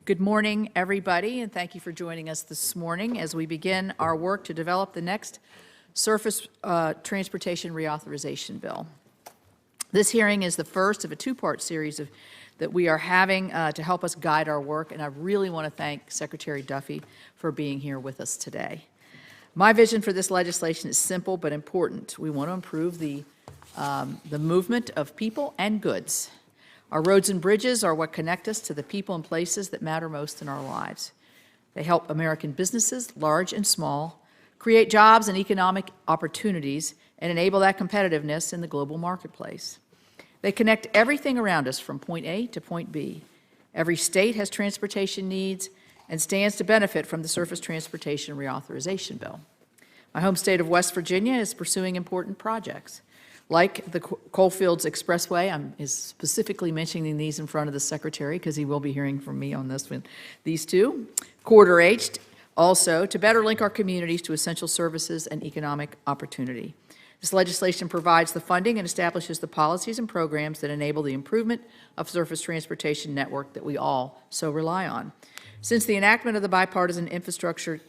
Good morning, everybody, and thank you for joining us this morning as we begin our work to develop the next Surface Transportation Reauthorization Bill. This hearing is the first of a two-part series that we are having to help us guide our work, and I really want to thank Secretary Duffy for being here with us today. My vision for this legislation is simple but important. We want to improve the movement of people and goods. Our roads and bridges are what connect us to the people and places that matter most in our lives. They help American businesses, large and small, create jobs and economic opportunities and enable that competitiveness in the global marketplace. They connect everything around us from point A to point B. Every state has transportation needs and stands to benefit from the Surface Transportation Reauthorization Bill. My home state of West Virginia is pursuing important projects. Like the Coalfields Expressway, I'm specifically mentioning these in front of the Secretary because he will be hearing from me on this one. These two, Corridor H, also to better link our communities to essential services and economic opportunity. This legislation provides the funding and establishes the policies and programs that enable the improvement of surface transportation network that we all so rely on. Since the enactment of the Bipartisan Infrastructure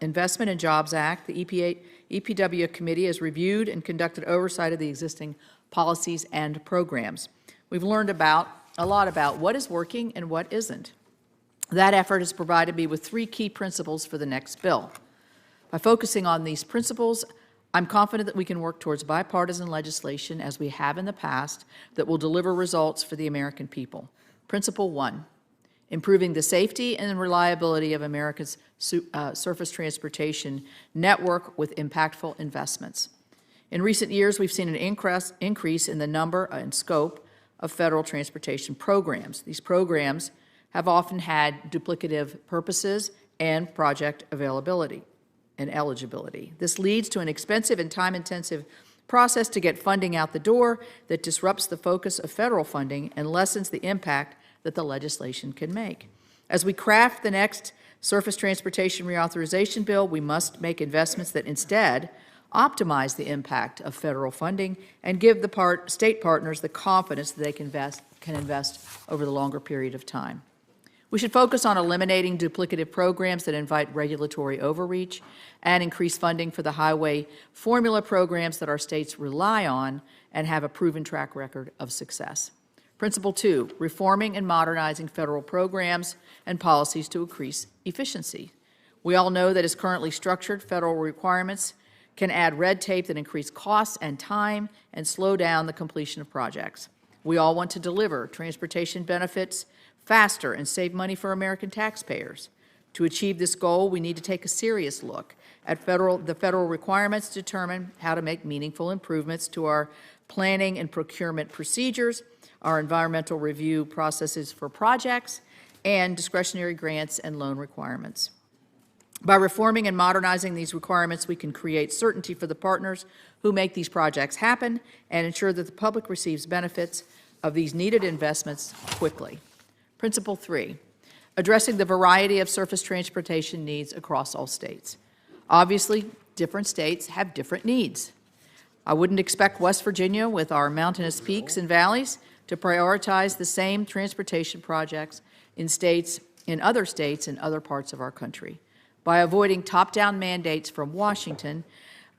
Investment and Jobs Act, the EPW Committee has reviewed and conducted oversight of the existing policies and programs. We've learned a lot about what is working and what isn't. That effort has provided me with three key principles for the next bill. By focusing on these principles, I'm confident that we can work towards bipartisan legislation, as we have in the past, that will deliver results for the American people. Principle 1. Improving the safety and reliability of America's surface transportation network with impactful investments. In recent years, we've seen an increase in the number and scope of federal transportation programs. These programs have often had duplicative purposes and project availability and eligibility. This leads to an expensive and time-intensive process to get funding out the door that disrupts the focus of federal funding and lessens the impact that the legislation can make. As we craft the next Surface Transportation Reauthorization Bill, we must make investments that instead optimize the impact of federal funding and give the state partners the confidence that they can invest over the longer period of time. We should focus on eliminating duplicative programs that invite regulatory overreach and increase funding for the highway formula programs that our states rely on and have a proven track record of success. Principle 2, reforming and modernizing federal programs and policies to increase efficiency. We all know that as currently structured, federal requirements can add red tape that increase costs and time and slow down the completion of projects. We all want to deliver transportation benefits faster and save money for American taxpayers. To achieve this goal, we need to take a serious look at the federal requirements to determine how to make meaningful improvements to our planning and procurement procedures, our environmental review processes for projects, and discretionary grants and loan requirements. By reforming and modernizing these requirements, we can create certainty for the partners who make these projects happen and ensure that the public receives benefits of these needed investments quickly. Principle 3, addressing the variety of surface transportation needs across all states. Obviously, different states have different needs. I wouldn't expect West Virginia, with our mountainous peaks and valleys, to prioritize the same transportation projects in other states and other parts of our country. By avoiding top-down mandates from Washington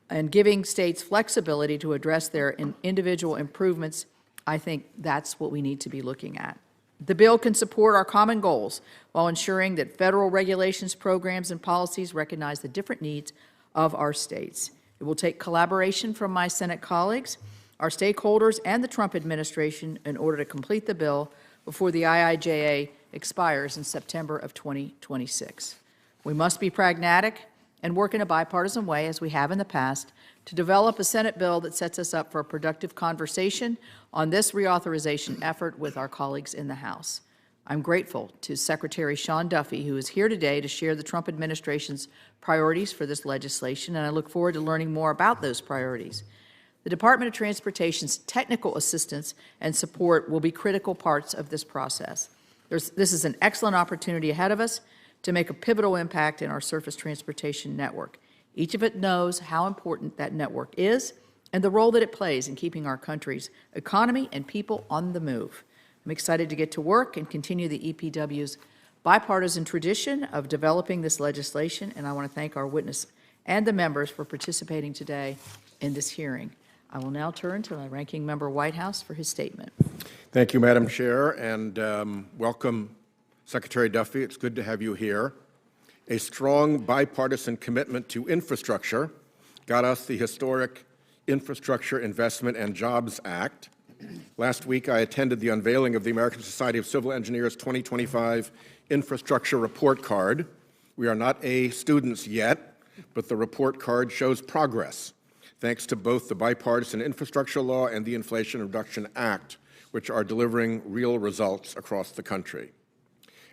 and giving states flexibility to address their individual improvements, I think that's what we need to be looking at. The bill can support our common goals while ensuring that federal regulations, programs, and policies recognize the different needs of our states. It will take collaboration from my Senate colleagues, our stakeholders, and the Trump administration in order to complete the bill before the IIJA expires in September of 2026. We must be pragmatic and work in a bipartisan way, as we have in the past, to develop a Senate bill that sets us up for a productive conversation on this reauthorization effort with our colleagues in the House. I'm grateful to Secretary Sean Duffy, who is here today to share the Trump administration's priorities for this legislation, and I look forward to learning more about those priorities. The Department of Transportation's technical assistance and support will be critical parts of this process. This is an excellent opportunity ahead of us to make a pivotal impact in our surface transportation network. Each of it knows how important that network is and the role that it plays in keeping our country's economy and people on the move. I'm excited to get to work and continue the EPW's bipartisan tradition of developing this legislation, and I want to thank our witness and the members for participating today in this hearing. I will now turn to my ranking member Whitehouse for his statement. Thank you, Madam Chair, and welcome, Secretary Duffy. It's good to have you here. A strong bipartisan commitment to infrastructure got us the historic Infrastructure Investment and Jobs Act. Last week, I attended the unveiling of the American Society of Civil Engineers 2025 Infrastructure Report Card. We are not A students yet, but the report card shows progress, thanks to both the bipartisan infrastructure law and the Inflation Reduction Act, which are delivering real results across the country.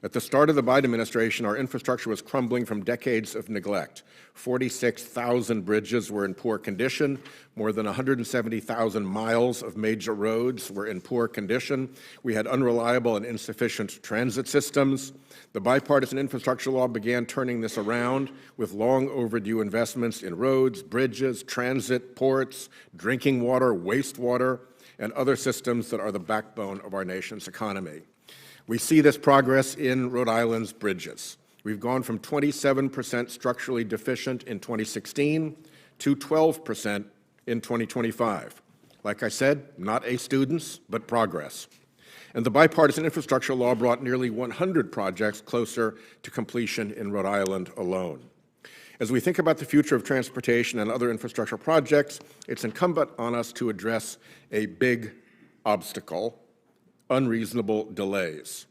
At the start of the Biden administration, our infrastructure was crumbling from decades of neglect. 46,000 bridges were in poor condition. More than 170,000 miles of major roads were in poor condition. We had unreliable and insufficient transit systems. The bipartisan infrastructure law began turning this around with long overdue investments in roads, bridges, transit, ports, drinking water, wastewater, and other systems that are the backbone of our nation's economy. We see this progress in Rhode Island's bridges. We've gone from 27% structurally deficient in 2016 to 12% in 2025. Like I said, not A students, but progress. And the bipartisan infrastructure law brought nearly 100 projects closer to completion in Rhode Island alone. As we think about the future of transportation and other infrastructure projects, it's incumbent on us to address a big obstacle: unreasonable delays.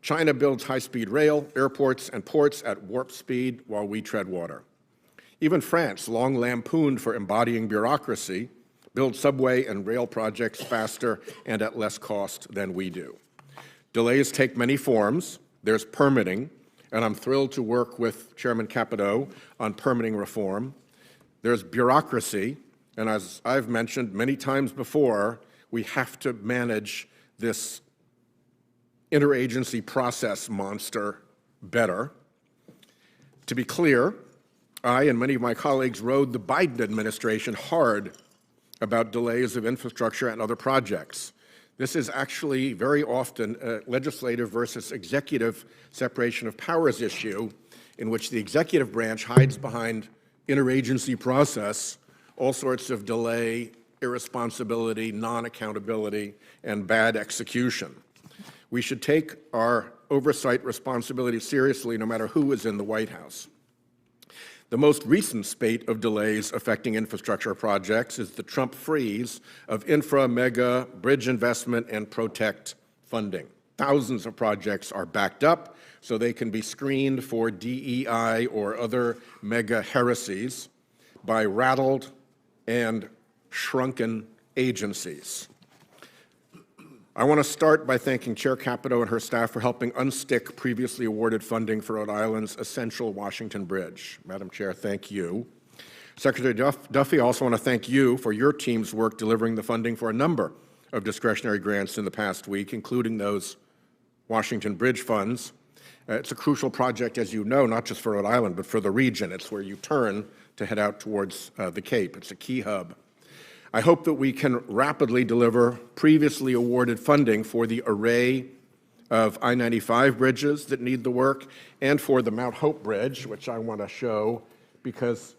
China builds high-speed rail, airports, and ports at warp speed while we tread water. Even France, long lampooned for embodying bureaucracy, builds subway and rail projects faster and at less cost than we do. Delays take many forms. There's permitting, and I'm thrilled to work with Chairman Capito on permitting reform. There's bureaucracy, and as I've mentioned many times before, we have to manage this interagency process monster better. To be clear, I and many of my colleagues rode the Biden administration hard about delays of infrastructure and other projects. This is actually very often a legislative versus executive separation of powers issue in which the executive branch hides behind interagency process, all sorts of delay, irresponsibility, non-accountability, and bad execution. We should take our oversight responsibility seriously no matter who is in the White House. The most recent spate of delays affecting infrastructure projects is the Trump freeze of infra, mega, bridge investment, and protect funding. Thousands of projects are backed up so they can be screened for DEI or other mega heresies by rattled and shrunken agencies. I want to start by thanking Chair Capito and her staff for helping unstick previously awarded funding for Rhode Island's essential Washington Bridge. Madam Chair, thank you. Secretary Duffy, I also want to thank you for your team's work delivering the funding for a number of discretionary grants in the past week, including those Washington Bridge funds. It's a crucial project, as you know, not just for Rhode Island, but for the region. It's where you turn to head out towards the Cape. It's a key hub. I hope that we can rapidly deliver previously awarded funding for the array of I-95 bridges that need the work and for the Mount Hope Bridge, which I want to show, because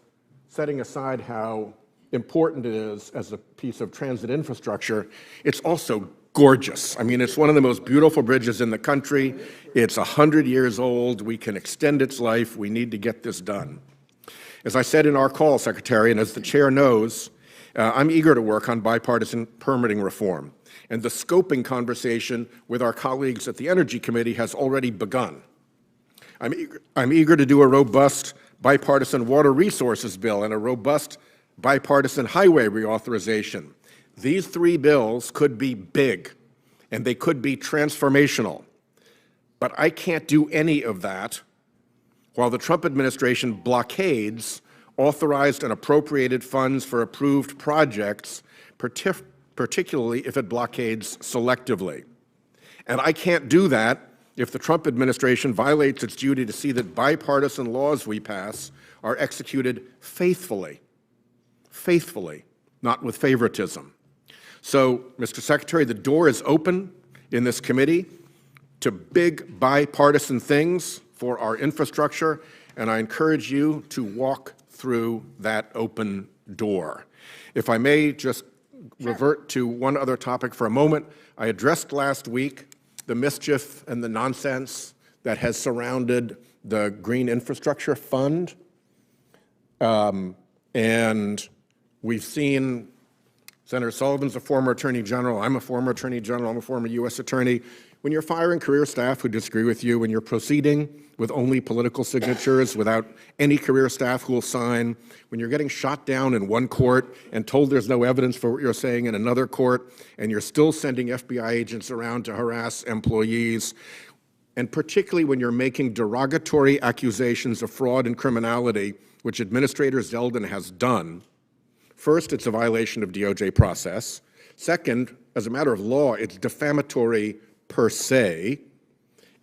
setting aside how important it is as a piece of transit infrastructure, it's also gorgeous. I mean, it's one of the most beautiful bridges in the country. It's 100 years old. We can extend its life. We need to get this done. As I said in our call, Secretary, and as the Chair knows, I'm eager to work on bipartisan permitting reform, and the scoping conversation with our colleagues at the Energy Committee has already begun. I'm eager to do a robust bipartisan water resources bill and a robust bipartisan highway reauthorization. These three bills could be big, and they could be transformational, but I can't do any of that while the Trump administration blockades authorized and appropriated funds for approved projects, particularly if it blockades selectively. And I can't do that if the Trump administration violates its duty to see that bipartisan laws we pass are executed faithfully, not with favoritism. So, Mr. Secretary, the door is open in this committee. to big bipartisan things for our infrastructure, and I encourage you to walk through that open door. If I may just revert to one other topic for a moment. I addressed last week the mischief and the nonsense that has surrounded the Green Infrastructure Fund. And we've seen Senator Sullivan's a former Attorney General. I'm a former Attorney General. I'm a former U.S. Attorney. When you're firing career staff who disagree with you, when you're proceeding with only political signatures without any career staff who will sign, when you're getting shot down in one court and told there's no evidence for what you're saying in another court, and you're still sending FBI agents around to harass employees, and particularly when you're making derogatory accusations of fraud and criminality, which Administrator Zeldin has done, first, it's a violation of DOJ process. Second, as a matter of law, it's defamatory per se,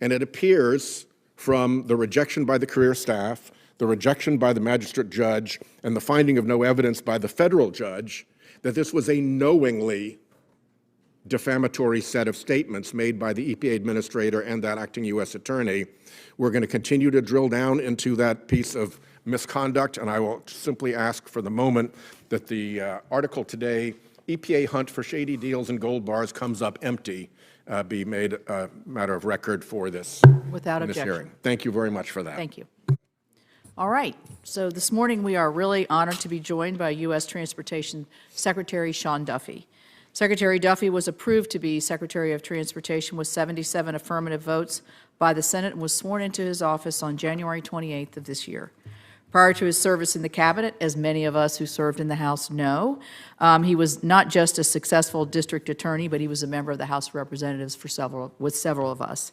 and it appears from the rejection by the career staff, the rejection by the magistrate judge, and the finding of no evidence by the federal judge that this was a knowingly defamatory set of statements made by the EPA administrator and that acting U.S. attorney. We're going to continue to drill down into that piece of misconduct, and I will simply ask for the moment that the article today, EPA hunt for shady deals and gold bars comes up empty, be made a matter of record for this, Without in this objection. hearing. Thank you very much for that. Thank you. All right, so this morning we are really honored to be joined by U.S. Transportation Secretary Sean Duffy. Secretary Duffy was approved to be Secretary of Transportation with 77 affirmative votes by the Senate and was sworn into his office on January 28th of this year. Prior to his service in the cabinet, as many of us who served in the House know, he was not just a successful district attorney, but he was a member of the House of Representatives with several of us,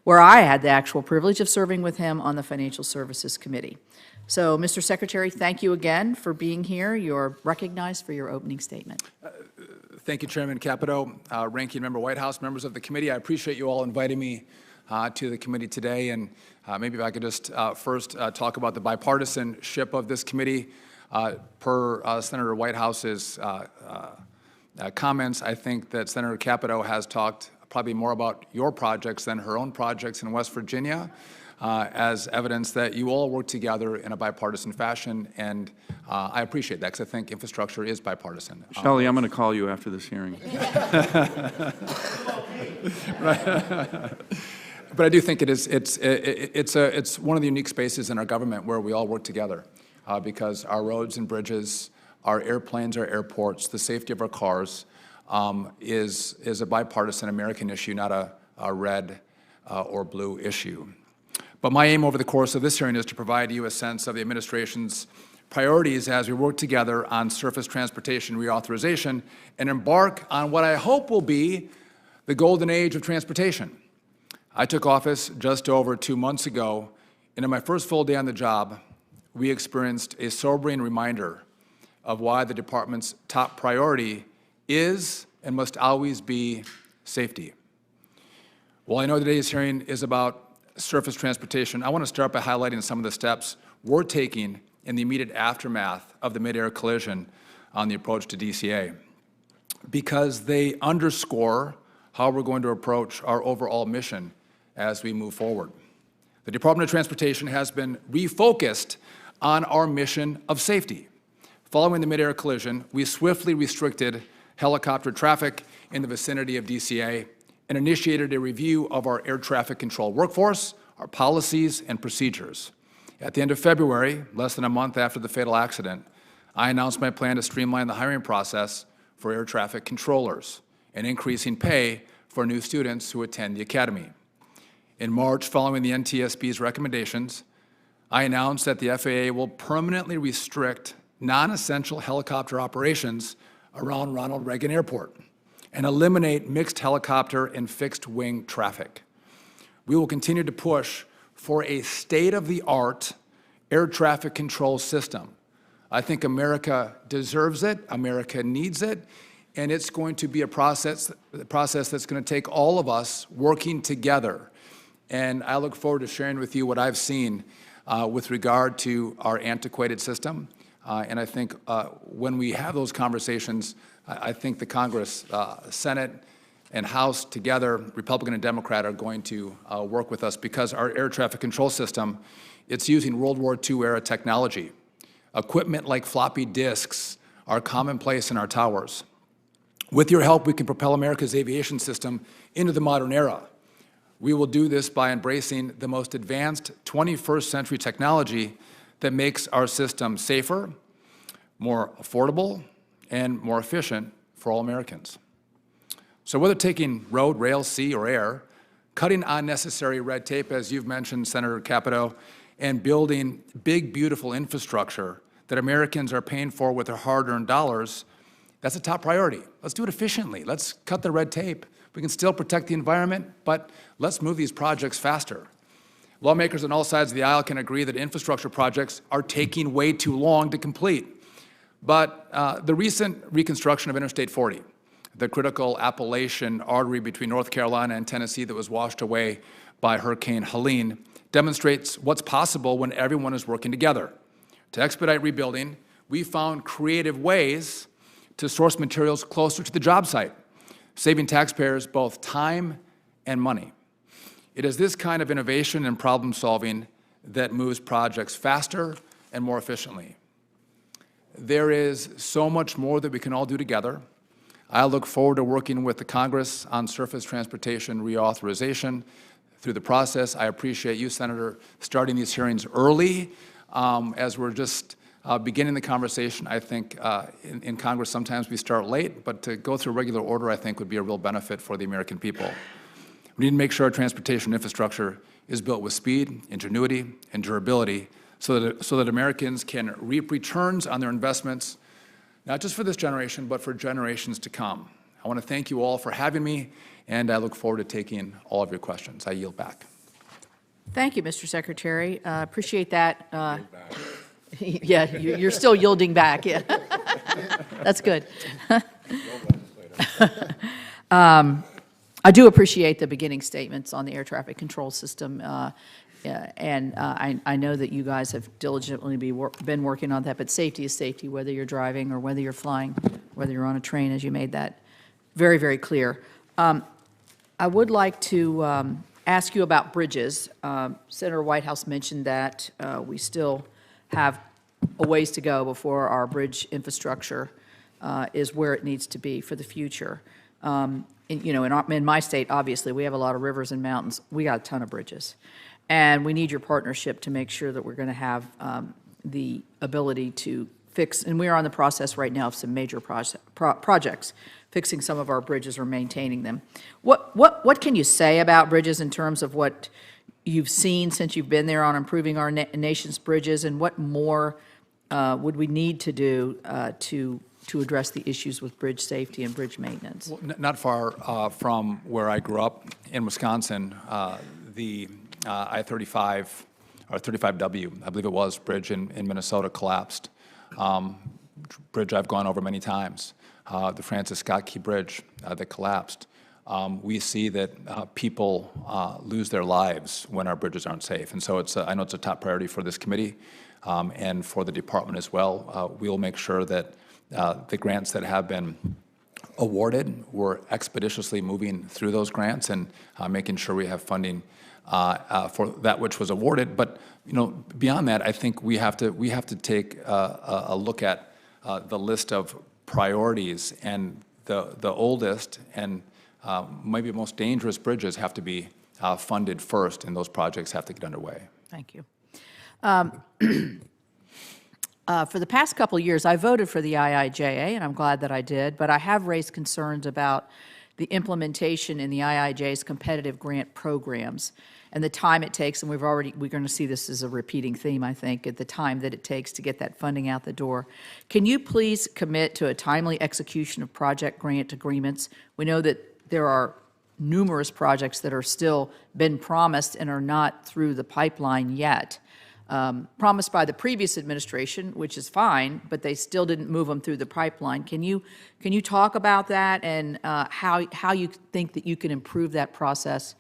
where I had the actual privilege of serving with him on the Financial Services Committee. So, Mr. Secretary, thank you again for being here. You're recognized for your opening statement. Thank you, Chairman Capito, Ranking Member Whitehouse, members of the committee. I appreciate you all inviting me to the committee today. And maybe if I could just first talk about the bipartisanship of this committee. Per Senator Whitehouse's comments, I think that Senator Capito has talked probably more about your projects than her own projects in West Virginia, as evidence that you all work together in a bipartisan fashion, and I appreciate that because I think infrastructure is bipartisan. Shelley, I'm going to call you after this hearing. But I do think it's one of the unique spaces in our government where we all work together, because our roads and bridges, our airplanes, our airports, the safety of our cars is a bipartisan American issue, not a red or blue issue. But my aim over the course of this hearing is to provide you a sense of the administration's priorities as we work together on surface transportation reauthorization and embark on what I hope will be the golden age of transportation. I took office just over 2 months ago, and in my first full day on the job, we experienced a sobering reminder of why the department's top priority is and must always be safety. While I know today's hearing is about surface transportation, I want to start by highlighting some of the steps we're taking in the immediate aftermath of the mid-air collision on the approach to DCA, because they underscore how we're going to approach our overall mission as we move forward. The Department of Transportation has been refocused on our mission of safety. Following the mid-air collision, we swiftly restricted helicopter traffic in the vicinity of DCA and initiated a review of our air traffic control workforce, our policies, and procedures. At the end of February, less than a month after the fatal accident, I announced my plan to streamline the hiring process for air traffic controllers and increasing pay for new students who attend the academy. In March, following the NTSB's recommendations, I announced that the FAA will permanently restrict non-essential helicopter operations around Ronald Reagan Airport and eliminate mixed helicopter and fixed-wing traffic. We will continue to push for a state-of-the-art air traffic control system. I think America deserves it, America needs it, and it's going to be a process that's going to take all of us working together. And I look forward to sharing with you what I've seen with regard to our antiquated system. And I think when we have those conversations, I think the Congress, Senate, and House together, Republican and Democrat, are going to work with us because our air traffic control system, it's using World War II era technology. Equipment like floppy disks are commonplace in our towers. With your help, we can propel America's aviation system into the modern era. We will do this by embracing the most advanced 21st century technology that makes our system safer, more affordable, and more efficient for all Americans. So whether taking road, rail, sea, or air, cutting unnecessary red tape, as you've mentioned, Senator Capito, and building big, beautiful infrastructure that Americans are paying for with their hard-earned dollars, that's a top priority. Let's do it efficiently. Let's cut the red tape. We can still protect the environment, but let's move these projects faster. Lawmakers on all sides of the aisle can agree that infrastructure projects are taking way too long to complete. But the recent reconstruction of Interstate 40, the critical Appalachian artery between North Carolina and Tennessee that was washed away by Hurricane Helene, demonstrates what's possible when everyone is working together. To expedite rebuilding, we found creative ways to source materials closer to the job site, saving taxpayers both time and money. It is this kind of innovation and problem solving that moves projects faster and more efficiently. There is so much more that we can all do together. I look forward to working with the Congress on surface transportation reauthorization through the process. I appreciate you, Senator, starting these hearings early as we're just beginning the conversation. I think in Congress sometimes we start late, but to go through regular order I think would be a real benefit for the American people. We need to make sure our transportation infrastructure is built with speed, ingenuity, and durability so that Americans can reap returns on their investments, not just for this generation, but for generations to come. I want to thank you all for having me, and I look forward to taking all of your questions. I yield back. Thank you, Mr. Secretary. Appreciate that. Yeah, you're still yielding back. Yeah, that's good. I do appreciate the beginning statements on the air traffic control system, and I know that you guys have diligently been working on that, but safety is safety, whether you're driving or whether you're flying, whether you're on a train, as you made that very, very clear. I would like to ask you about bridges. Senator Whitehouse mentioned that we still have a ways to go before our bridge infrastructure is where it needs to be for the future. In my state, obviously, we have a lot of rivers and mountains. We got a ton of bridges. And we need your partnership to make sure that we're going to have the ability to fix, and we are on the process right now of some major projects, fixing some of our bridges or maintaining them. What can you say about bridges in terms of what you've seen since you've been there on improving our nation's bridges, and what more would we need to do to address the issues with bridge safety and bridge maintenance? Well, not far from where I grew up in Wisconsin, the I-35 or 35W, I believe it was, bridge in Minnesota collapsed. Bridge I've gone over many times. The Francis Scott Key Bridge that collapsed. We see that people lose their lives when our bridges aren't safe. And so I know it's a top priority for this committee and for the department as well. We will make sure that the grants that have been awarded, we're expeditiously moving through those grants and making sure we have funding for that which was awarded. But beyond that, I think we have to take a look at the list of priorities, and the oldest and maybe most dangerous bridges have to be funded first, and those projects have to get underway. Thank you. For the past couple of years, I voted for the IIJA, and I'm glad that I did, but I have raised concerns about the implementation in the IIJA's competitive grant programs and the time it takes, and we're going to see this as a repeating theme, I think, at the time that it takes to get that funding out the door. Can you please commit to a timely execution of project grant agreements? We know that there are numerous projects that are still been promised and are not through the pipeline yet. Promised by the previous administration, which is fine, but they still didn't move them through the pipeline. Can you talk about that and how you think that you can improve that process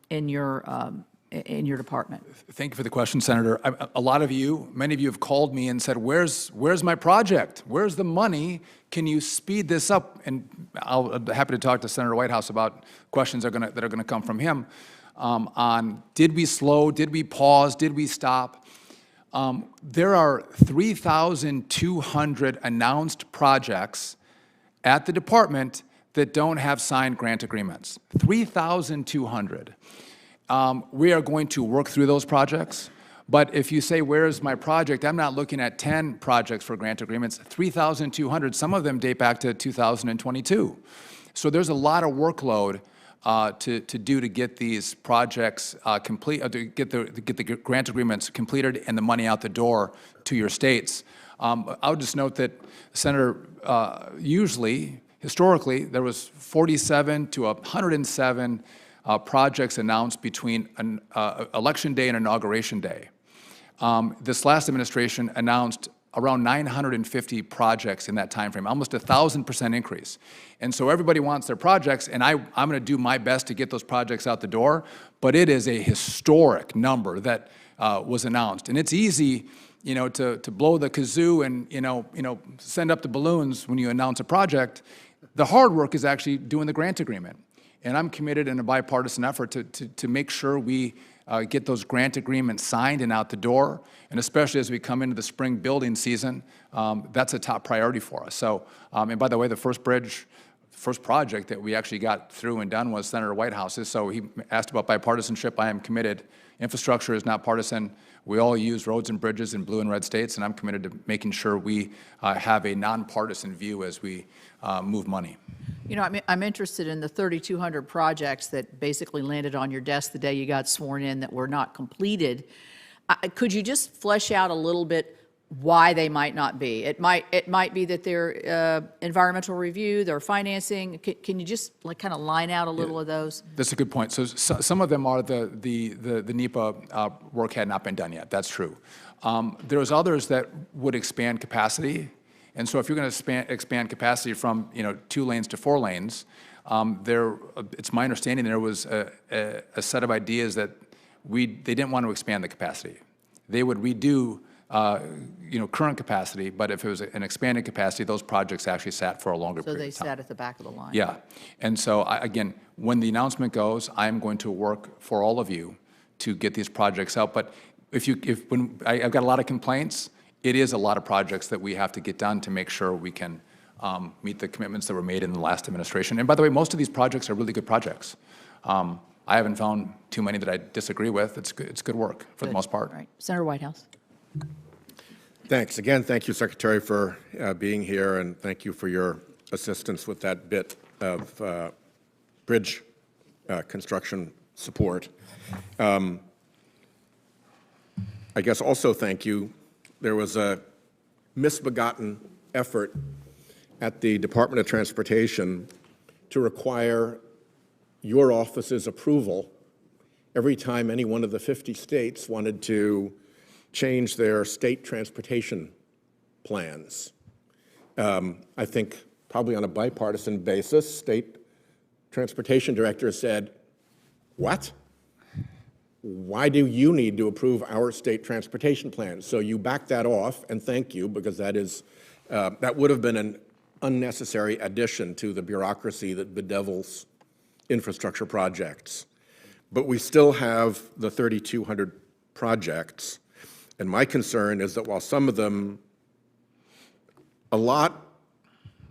in your in your department? Thank you for the question, Senator. Many of you have called me and said, where's my project? Where's the money? Can you speed this up? And I'll be happy to talk to Senator Whitehouse about questions that are going to come from him on did we slow, did we pause, did we stop? There are 3,200 announced projects at the department that don't have signed grant agreements. 3,200. We are going to work through those projects. But if you say, where's my project? I'm not looking at 10 projects for grant agreements. 3,200, some of them date back to 2022. So there's a lot of workload to do to get these projects complete, to get the grant agreements completed and the money out the door to your states. I would just note that, Senator, historically, there was 47 to 107 projects announced between Election Day and Inauguration Day. This last administration announced around 950 projects in that time frame, almost 1,000% increase. And so everybody wants their projects, and I'm going to do my best to get those projects out the door, but it is a historic number that was announced. And it's easy, to blow the kazoo and, send up the balloons when you announce a project. The hard work is actually doing the grant agreement. And I'm committed in a bipartisan effort to make sure we get those grant agreements signed and out the door. And especially as we come into the spring building season, that's a top priority for us. So, and by the way, the first project that we actually got through and done was Senator Whitehouse's. So he asked about bipartisanship. I am committed. Infrastructure is not partisan. We all use roads and bridges in blue and red states, and I'm committed to making sure we have a nonpartisan view as we move money. I'm interested in the 3,200 projects that basically landed on your desk the day you got sworn in that were not completed. Could you just flesh out a little bit why they might not be? It might be that they're environmental review, their financing. Can you just kind of line out a little of those? That's a good point. So some of them are the NEPA work had not been done yet. That's true. There's others that would expand capacity. And so if you're going to expand capacity from 2 lanes to 4 lanes, it's my understanding there was a set of ideas that they didn't want to expand the capacity. They would redo current capacity, but if it was an expanded capacity, those projects actually sat for a longer period of time. So they sat at the back of the line. Yeah. And so, again, when the announcement goes, I'm going to work for all of you to get these projects out. But when I've got a lot of complaints, it is a lot of projects that we have to get done to make sure we can meet the commitments that were made in the last administration. And by the way, most of these projects are really good projects. I haven't found too many that I disagree with. It's good work for the most part. Right. Senator Whitehouse. Thanks. Again, thank you, Secretary, for being here, and thank you for your assistance with that bit of bridge construction support. I guess also thank you. There was a misbegotten effort at the Department of Transportation to require your office's approval every time any one of the 50 states wanted to change their state transportation plans. I think probably on a bipartisan basis, state transportation directors said, what? Why do you need to approve our state transportation plans? So you back that off, and thank you, because that would have been an unnecessary addition to the bureaucracy that bedevils infrastructure projects. But we still have the 3,200 projects, and my concern is that while some of them, a lot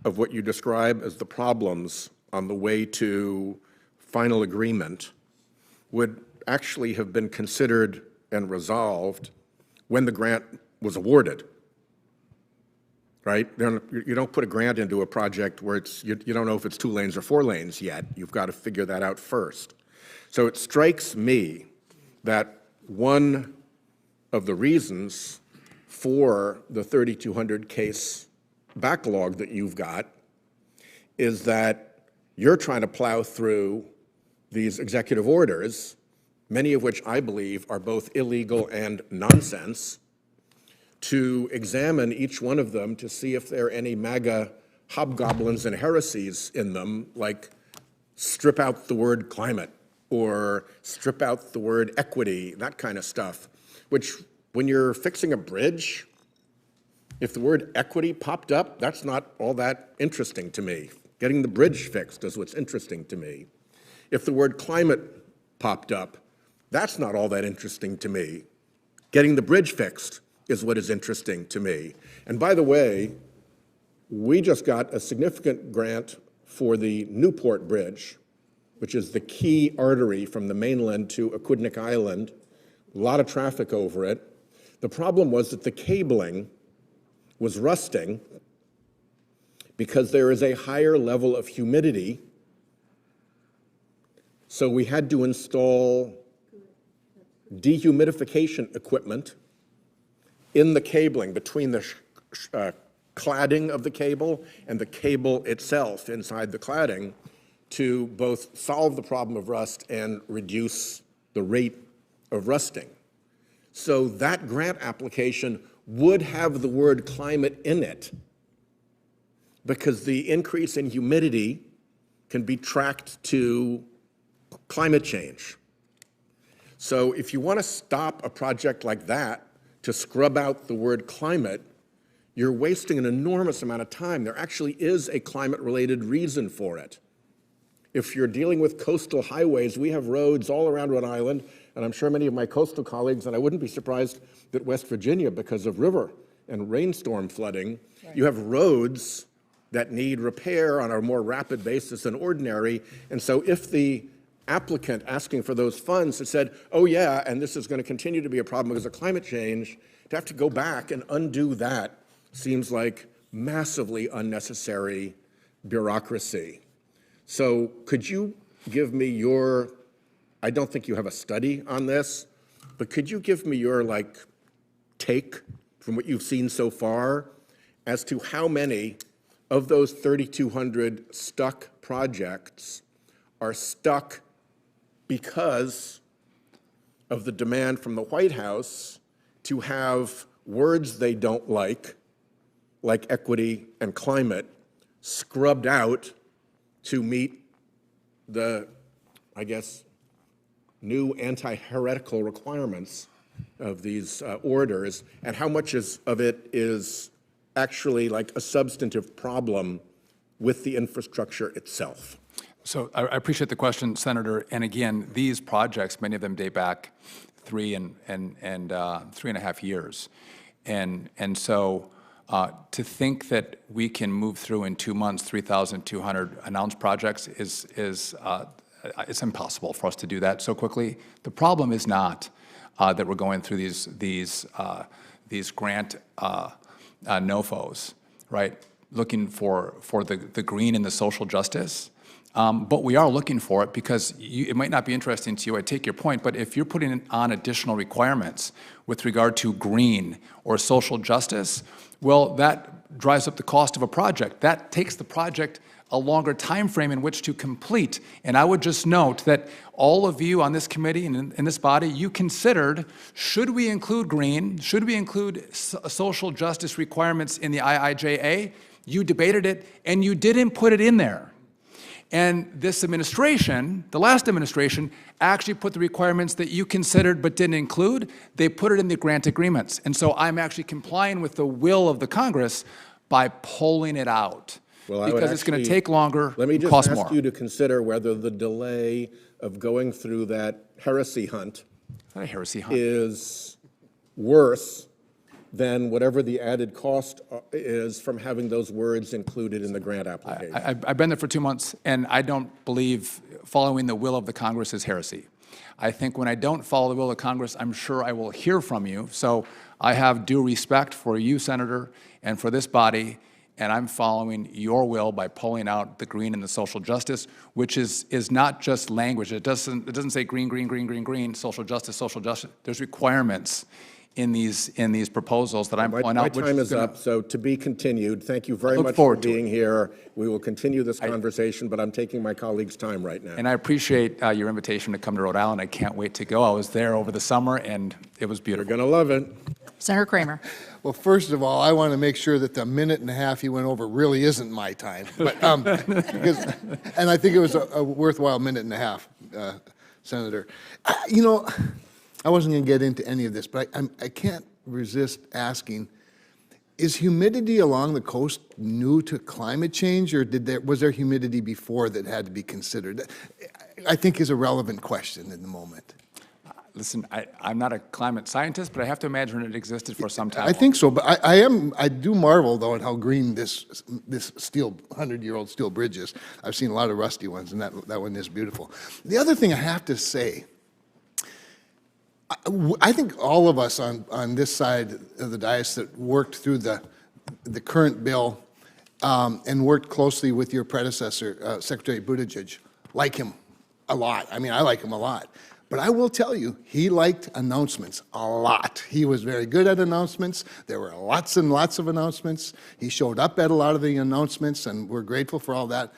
of what you describe as the problems on the way to final agreement would actually have been considered and resolved when the grant was awarded, right? You don't put a grant into a project where you don't know if it's 2 lanes or 4 lanes yet. You've got to figure that out first. So it strikes me that one of the reasons for the 3,200 case backlog that you've got is that you're trying to plow through these executive orders, many of which I believe are both illegal and nonsense, to examine each one of them to see if there are any MAGA hobgoblins and heresies in them, like strip out the word climate, or strip out the word equity, that kind of stuff, which when you're fixing a bridge, if the word equity popped up, that's not all that interesting to me. Getting the bridge fixed is what's interesting to me. If the word climate popped up, that's not all that interesting to me. Getting the bridge fixed is what is interesting to me. And by the way, we just got a significant grant for the Newport Bridge, which is the key artery from the mainland to Aquidneck Island. A lot of traffic over it. The problem was that the cabling was rusting because there is a higher level of humidity. So we had to install dehumidification equipment in the cabling between the cladding of the cable and the cable itself inside the cladding to both solve the problem of rust and reduce the rate of rusting. So that grant application would have the word climate in it because the increase in humidity can be tracked to climate change. So if you want to stop a project like that to scrub out the word climate, you're wasting an enormous amount of time. There actually is a climate-related reason for it. If you're dealing with coastal highways, we have roads all around Rhode Island, and I'm sure many of my coastal colleagues, and I wouldn't be surprised that West Virginia, because of river and rainstorm flooding, you have roads that need repair on a more rapid basis than ordinary. And so if the applicant asking for those funds had said, oh yeah, and this is going to continue to be a problem because of climate change, to have to go back and undo that seems like massively unnecessary bureaucracy. So could you give me your, I don't think you have a study on this, but could you give me your take from what you've seen so far as to how many of those 3,200 stuck projects are stuck because of the demand from the White House to have words they don't like equity and climate, scrubbed out to meet the, I guess, new anti-heretical requirements of these orders, and how much of it is actually like a substantive problem with the infrastructure itself? So I appreciate the question, Senator. And again, these projects, many of them date back 3.5 years. And so to think that we can move through in 2 months 3,200 announced projects is it's impossible for us to do that so quickly. The problem is not that we're going through these grant NOFOs, right? Looking for the green and the social justice. But we are looking for it because it might not be interesting to you, I take your point, but if you're putting on additional requirements with regard to green or social justice, well, that drives up the cost of a project. That takes the project a longer time frame in which to complete. And I would just note that all of you on this committee and in this body, you considered, should we include green? Should we include social justice requirements in the IIJA? You debated it, and you didn't put it in there. And this administration, the last administration, actually put the requirements that you considered but didn't include. They put it in the grant agreements. And so I'm actually complying with the will of the Congress by pulling it out. Well, because it's going to take longer, cost more. Let me just ask you to consider whether the delay of going through that heresy hunt is worse than whatever the added cost is from having those words included in the grant application. I've been there for 2 months, and I don't believe following the will of the Congress is heresy. I think when I don't follow the will of Congress, I'm sure I will hear from you. So I have due respect for you, Senator, and for this body, and I'm following your will by pulling out the green and the social justice, which is not just language. It doesn't say green, green, green, green, green, social justice, social justice. There's requirements in these proposals that I'm pulling out. My time is up, so to be continued. Thank you very much for being here. We will continue this conversation, but I'm taking my colleagues' time right now. And I appreciate your invitation to come to Rhode Island. I can't wait to go. I was there over the summer, and it was beautiful. You're going to love it. Senator Kramer. Well, first of all, I want to make sure that the minute and a half you went over really isn't my time. But, and I think it was a worthwhile minute and a half. Senator. You know, I wasn't going to get into any of this, but I can't resist asking, is humidity along the coast new to climate change, or was there humidity before that had to be considered? I think is a relevant question in the moment. Listen, I'm not a climate scientist, but I have to imagine it existed for some time. I think so, but I do marvel though at how green this steel 100-year-old steel bridge is. I've seen a lot of rusty ones, and that one is beautiful. The other thing I have to say, I think all of us on this side of the dais that worked through the current bill and worked closely with your predecessor, Secretary Buttigieg, like him a lot. I mean, I like him a lot. But I will tell you, he liked announcements a lot. He was very good at announcements. There were lots and lots of announcements. He showed up at a lot of the announcements, and we're grateful for all that.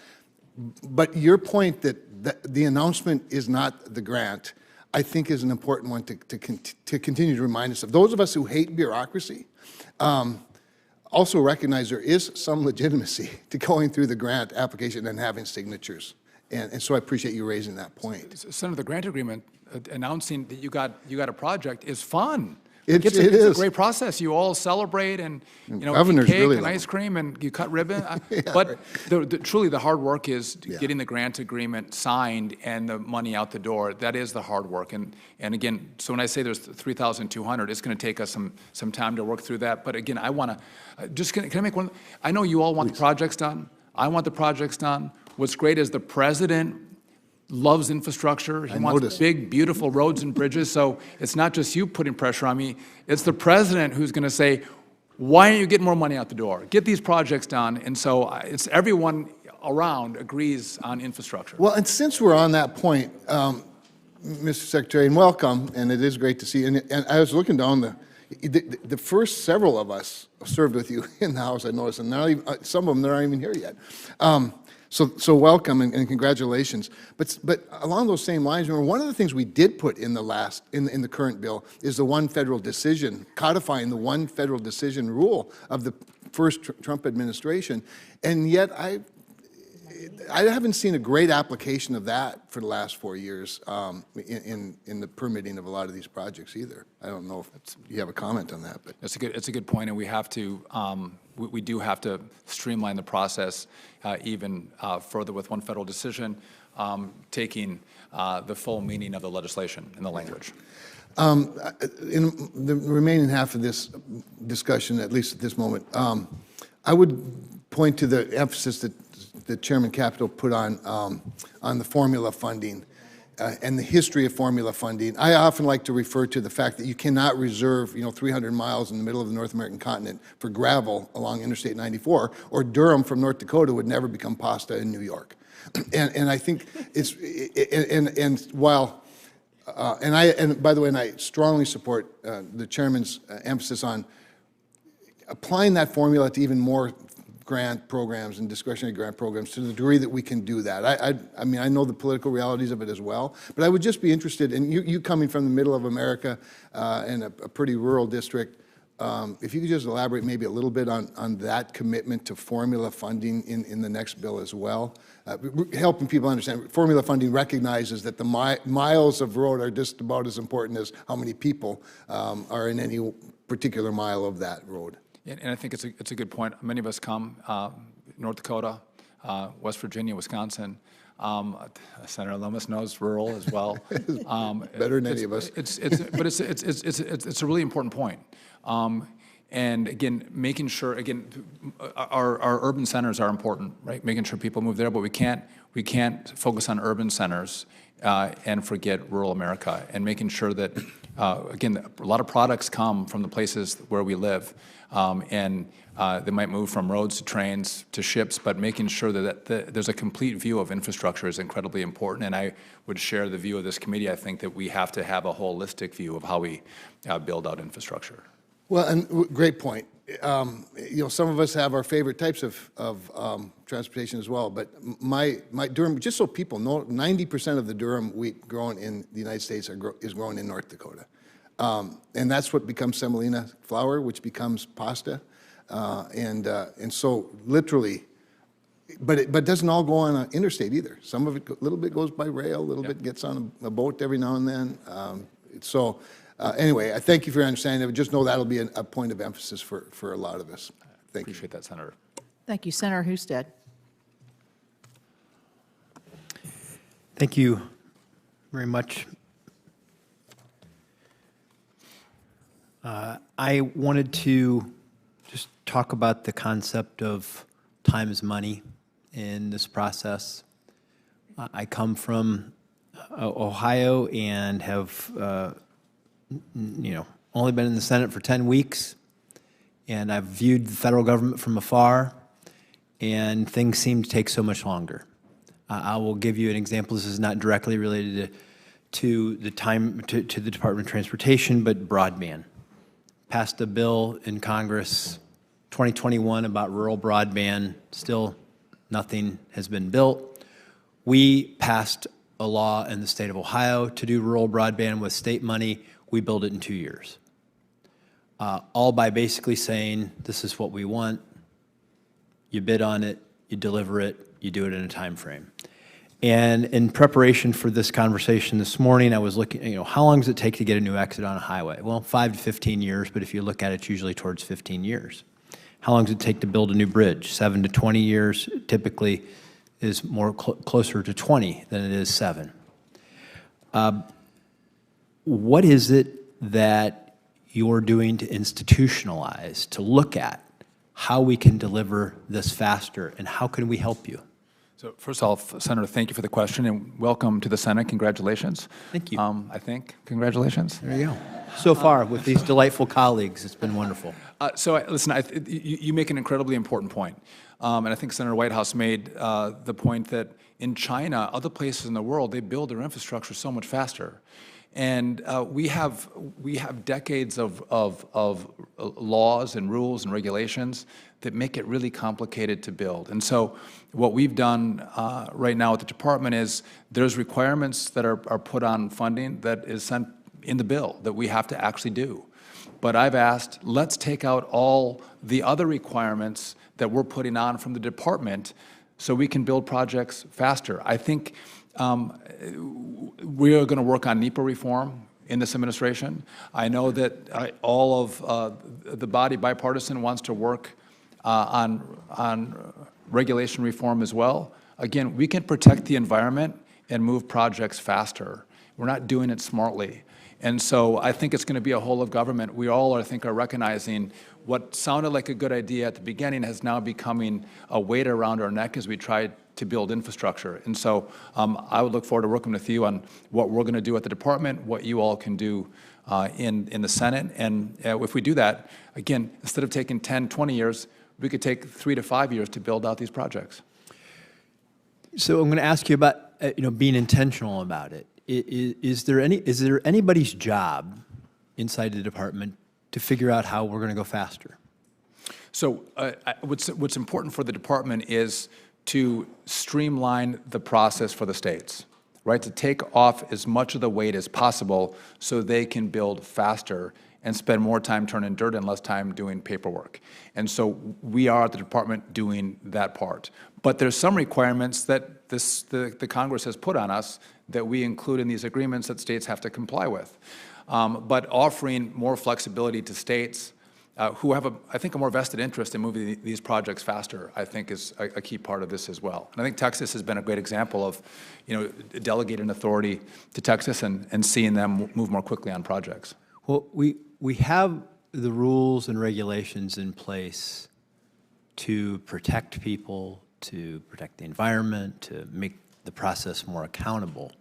But your point that the announcement is not the grant, I think is an important one to continue to remind us of. Those of us who hate bureaucracy also recognize there is some legitimacy to going through the grant application and having signatures. And so I appreciate you raising that point. Senator, the grant agreement announcing that you got a project is fun. It It's is a great process. You all celebrate and governors eat cake really and love ice them. cream and you cut ribbon. Yeah, But truly the hard work is Yeah. getting the grant agreement signed and the money out the door. That is the hard work. And again, so when I say there's 3,200, it's going to take us some time to work through that. But again, I want to can I make one? I know you all want the projects done. I want the projects done. What's great is the president loves infrastructure. He wants big, beautiful roads and bridges. So it's not just you putting pressure on me. It's the president who's going to say, why aren't you getting more money out the door? Get these projects done. And so it's everyone around agrees on infrastructure. Well, and since we're on that point, Mr. Secretary, and welcome, and it is great to see you. And I was looking down the first several of us served with you in the House, I noticed, and not even, some of them, they're not even here yet. So welcome and congratulations. But along those same lines, remember, one of the things we did put in the current bill is the one federal decision, codifying the one federal decision rule of the first Trump administration. And yet I haven't seen a great application of that for the last 4 years in the permitting of a lot of these projects either. I don't know if you have a comment on that, but It's a good point, and we have to we do have to streamline the process even further with one federal decision, taking the full meaning of the legislation and the language. In the remaining half of this discussion, at least at this moment, I would point to the emphasis that Chairman Capito put on the formula funding and the history of formula funding. I often like to refer to the fact that you cannot reserve, 300 miles in the middle of the North American continent for gravel along Interstate 94, or Durham from North Dakota would never become pasta in New York. And I think it's while and by the way, and I strongly support the chairman's emphasis on applying that formula to even more grant programs and discretionary grant programs to the degree that we can do that. I mean, I know the political realities of it as well, but I would just be interested in you coming from the middle of America in a pretty rural district, if you could just elaborate maybe a little bit on that commitment to formula funding in the next bill as well, helping people understand formula funding recognizes that the miles of road are just about as important as how many people are in any particular mile of that road. And I think it's a good point. Many of us come North Dakota, West Virginia, Wisconsin. Senator Lummis knows rural as well. Better than any of us. But it's a really important point. And again, making sure our urban centers are important, right? Making sure people move there, but we can't focus on urban centers and forget rural America. And making sure that again, a lot of products come from the places where we live. And they might move from roads to trains to ships, but making sure that there's a complete view of infrastructure is incredibly important. And I would share the view of this committee. I think that we have to have a holistic view of how we build out infrastructure. Well, and great point. Some of us have our favorite types of transportation as well, but my durum, just so people know, 90% of the durum wheat grown in the United States is grown in North Dakota. And that's what becomes semolina flour, which becomes pasta. And so literally But it doesn't all go on an interstate either. Some of it, a little bit goes by rail, a little bit gets on a boat every now and then. Anyway, I thank you for your understanding. Just know that'll be a point of emphasis for a lot of us. Thank you. Appreciate that, Senator. Thank you. Senator Husted. Thank you very much. I wanted to just talk about the concept of time is money in this process. I come from Ohio and have, only been in the Senate for 10 weeks, and I've viewed the federal government from afar, and things seem to take so much longer. I will give you an example. This is not directly related to the Department of Transportation, but broadband. Passed a bill in Congress 2021 about rural broadband. Still, nothing has been built. We passed a law in the state of Ohio to do rural broadband with state money. We built it in 2 years. All by basically saying, this is what we want. You bid on it, you deliver it, you do it in a time frame. And in preparation for this conversation this morning, I was looking, how long does it take to get a new exit on a highway? Well, 5 to 15 years, but if you look at it, it's usually towards 15 years. How long does it take to build a new bridge? 7 to 20 years, typically is more closer to 20 than it is 7. What is it that you're doing to institutionalize, to look at how we can deliver this faster, and how can we help you? So first of all, Senator, thank you for the question, and welcome to the Senate. Congratulations. Thank you. Congratulations. There you go. So far, with these delightful colleagues, it's been wonderful. Listen, you make an incredibly important point. And I think Senator Whitehouse made the point that in China, other places in the world, they build their infrastructure so much faster. And we have decades of laws and rules and regulations that make it really complicated to build. And so what we've done right now at the department is there's requirements that are put on funding that is sent in the bill that we have to actually do. But I've asked, let's take out all the other requirements that we're putting on from the department so we can build projects faster. I think we are going to work on NEPA reform in this administration. I know that all of the body bipartisan wants to work on regulation reform as well. Again, we can protect the environment and move projects faster. We're not doing it smartly. And so I think it's going to be a whole of government. We all, I think, are recognizing what sounded like a good idea at the beginning has now becoming a weight around our neck as we try to build infrastructure. And so I would look forward to working with you on what we're going to do at the department, what you all can do in the Senate. And if we do that, again, instead of taking 10, 20 years, we could take 3 to 5 years to build out these projects. So I'm going to ask you about being intentional about it. Is there anybody's job inside the department to figure out how we're going to go faster? So what's important for the department is to streamline the process for the states, right? To take off as much of the weight as possible so they can build faster and spend more time turning dirt and less time doing paperwork. And so we are at the department doing that part. But there's some requirements that the Congress has put on us that we include in these agreements that states have to comply with. But offering more flexibility to states who have, I think, a more vested interest in moving these projects faster, I think is a key part of this as well. And I think Texas has been a great example of, delegating authority to Texas and seeing them move more quickly on projects. Well, we have the rules and regulations in place to protect people, to protect the environment, to make the process more accountable.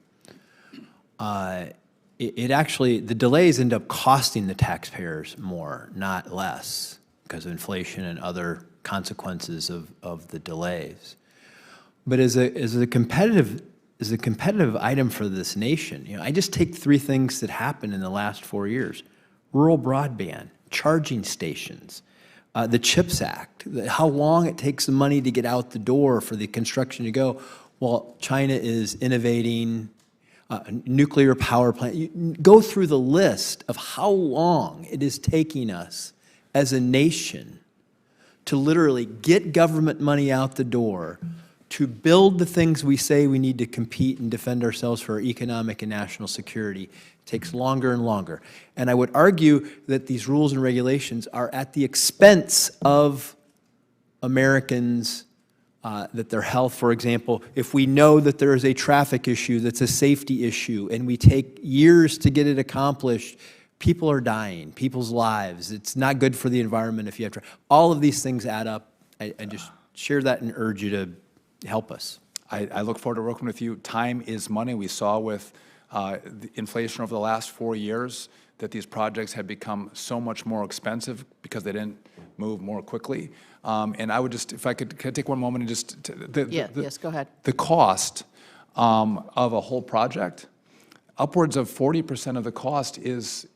It actually, the delays end up costing the taxpayers more, not less, because of inflation and other consequences of the delays. But as a competitive item for this nation, I just take 3 things that happened in the last 4 years: rural broadband, charging stations, the CHIPS Act, how long it takes the money to get out the door for the construction to go, while China is innovating. Nuclear power plant. You go through the list of how long it is taking us as a nation to literally get government money out the door to build the things we say we need to compete and defend ourselves for our economic and national security takes longer and longer. And I would argue that these rules and regulations are at the expense of Americans, that their health, for example, if we know that there is a traffic issue that's a safety issue and we take years to get it accomplished, people are dying, people's lives. It's not good for the environment if you have to. All of these things add up. I just share that and urge you to help us. I look forward to working with you. Time is money. We saw with the inflation over the last 4 years that these projects have become so much more expensive because they didn't move more quickly. And I would just, if I could take one moment and just, Yes, go ahead. the cost of a whole project, upwards of 40% of the cost is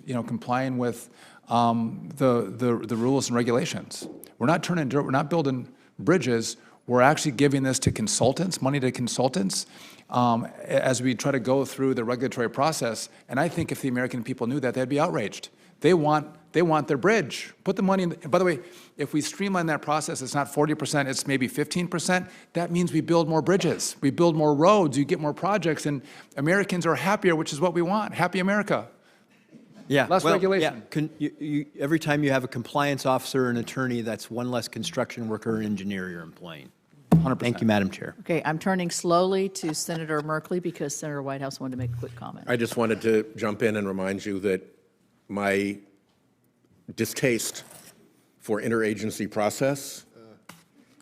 complying with the rules and regulations. We're not turning dirt, we're not building bridges. We're actually giving this to consultants, money to consultants, as we try to go through the regulatory process. And I think if the American people knew that, they'd be outraged. They want their bridge. Put the money in. By the way, if we streamline that process, it's not 40%, it's maybe 15%. That means we build more bridges, we build more roads, you get more projects, and Americans are happier, which is what we want. Happy America. Yeah, Less regulation. Yeah. Every time you have a compliance officer or an attorney, that's one less construction worker or engineer you're employing. 100%. Thank you, Madam Chair. Okay, I'm turning slowly to Senator Merkley because Senator Whitehouse wanted to make a quick comment. I just wanted to jump in and remind you that my distaste for interagency process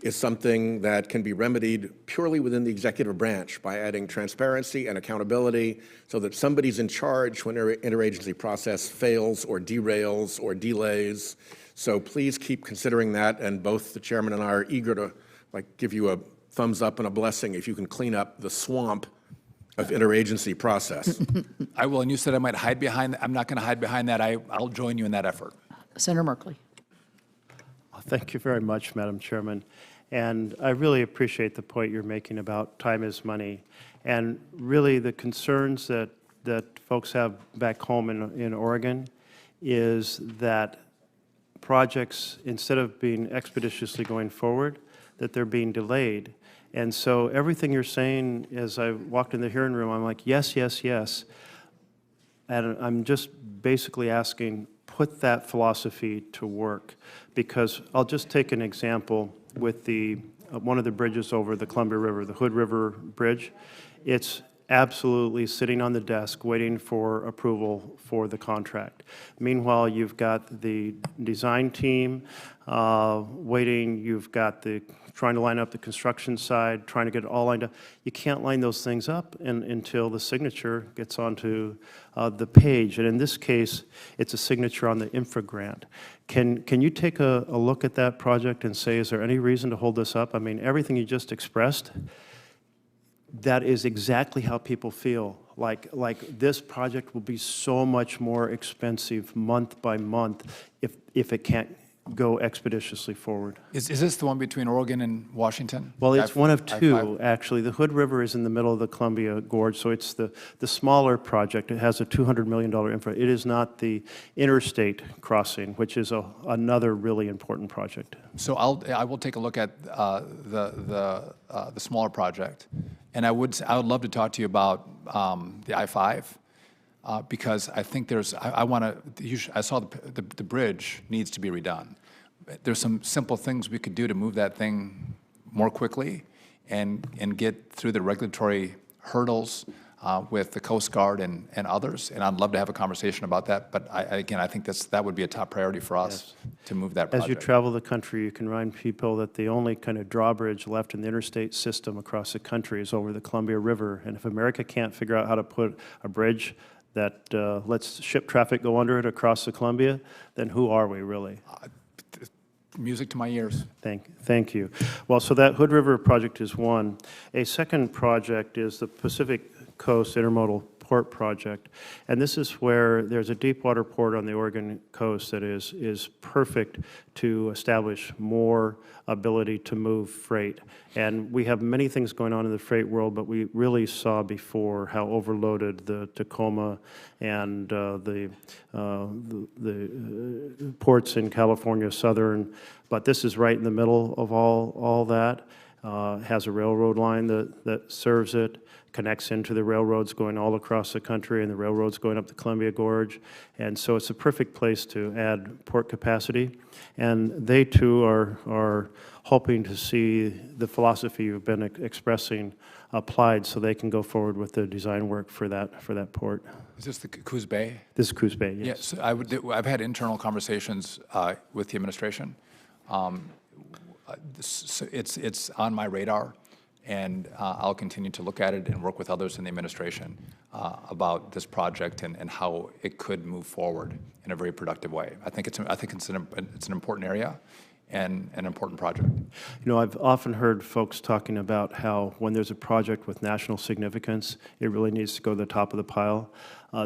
is something that can be remedied purely within the executive branch by adding transparency and accountability so that somebody's in charge when interagency process fails or derails or delays. So please keep considering that, and both the chairman and I are eager to give you a thumbs up and a blessing if you can clean up the swamp of interagency process. I will, and you said I might hide behind, I'm not going to hide behind that. I'll join you in that effort. Senator Merkley. Thank you very much, Madam Chairman. And I really appreciate the point you're making about time is money. And really the concerns that folks have back home in Oregon is that projects, instead of being expeditiously going forward, that they're being delayed. And so everything you're saying, as I walked in the hearing room, I'm like, yes, yes, yes. And I'm just basically asking, put that philosophy to work. Because I'll just take an example with the one of the bridges over the Columbia River, the Hood River Bridge. It's absolutely sitting on the desk waiting for approval for the contract. Meanwhile, you've got the design team waiting, you've got the trying to line up the construction side, trying to get it all lined up. You can't line those things up until the signature gets onto the page. And in this case, it's a signature on the infra grant. Can you take a look at that project and say, is there any reason to hold this up? I mean, everything you just expressed, that is exactly how people feel. Like this project will be so much more expensive month by month if it can't go expeditiously forward. Is this the one between Oregon and Washington? Well, it's one of two, I-5? actually. The Hood River is in the middle of the Columbia Gorge, so it's the smaller project. It has a $200 million infra. It is not the interstate crossing, which is another really important project. So I will take a look at the smaller project, and I would love to talk to you about the I-5. Because I think I saw the bridge needs to be redone. There's some simple things we could do to move that thing more quickly and get through the regulatory hurdles with the Coast Guard and others. And I'd love to have a conversation about that. But again, I think that would be a top priority for us to move that project. As you travel the country, you can remind people that the only kind of drawbridge left in the interstate system across the country is over the Columbia River. And if America can't figure out how to put a bridge that lets ship traffic go under it across the Columbia, then who are we really? Music to my ears. Thank you. Well, so that Hood River project is one. A second project is the Pacific Coast Intermodal port project. And this is where there's a deep water port on the Oregon coast that is perfect to establish more ability to move freight. And we have many things going on in the freight world, but we really saw before how overloaded the Tacoma and the ports in California, Southern, but this is right in the middle of all that. Has a railroad line that serves it, connects into the railroads going all across the country and the railroads going up the Columbia Gorge. And so it's a perfect place to add port capacity. And they too are hoping to see the philosophy you've been expressing applied so they can go forward with the design work for that port. Is this the Coos Bay? This is Coos Bay, yes. Yes, I've had internal conversations with the administration. It's on my radar, and I'll continue to look at it and work with others in the administration about this project and how it could move forward in a very productive way. I think it's an important area and an important project. You know, I've often heard folks talking about how when there's a project with national significance, it really needs to go to the top of the pile.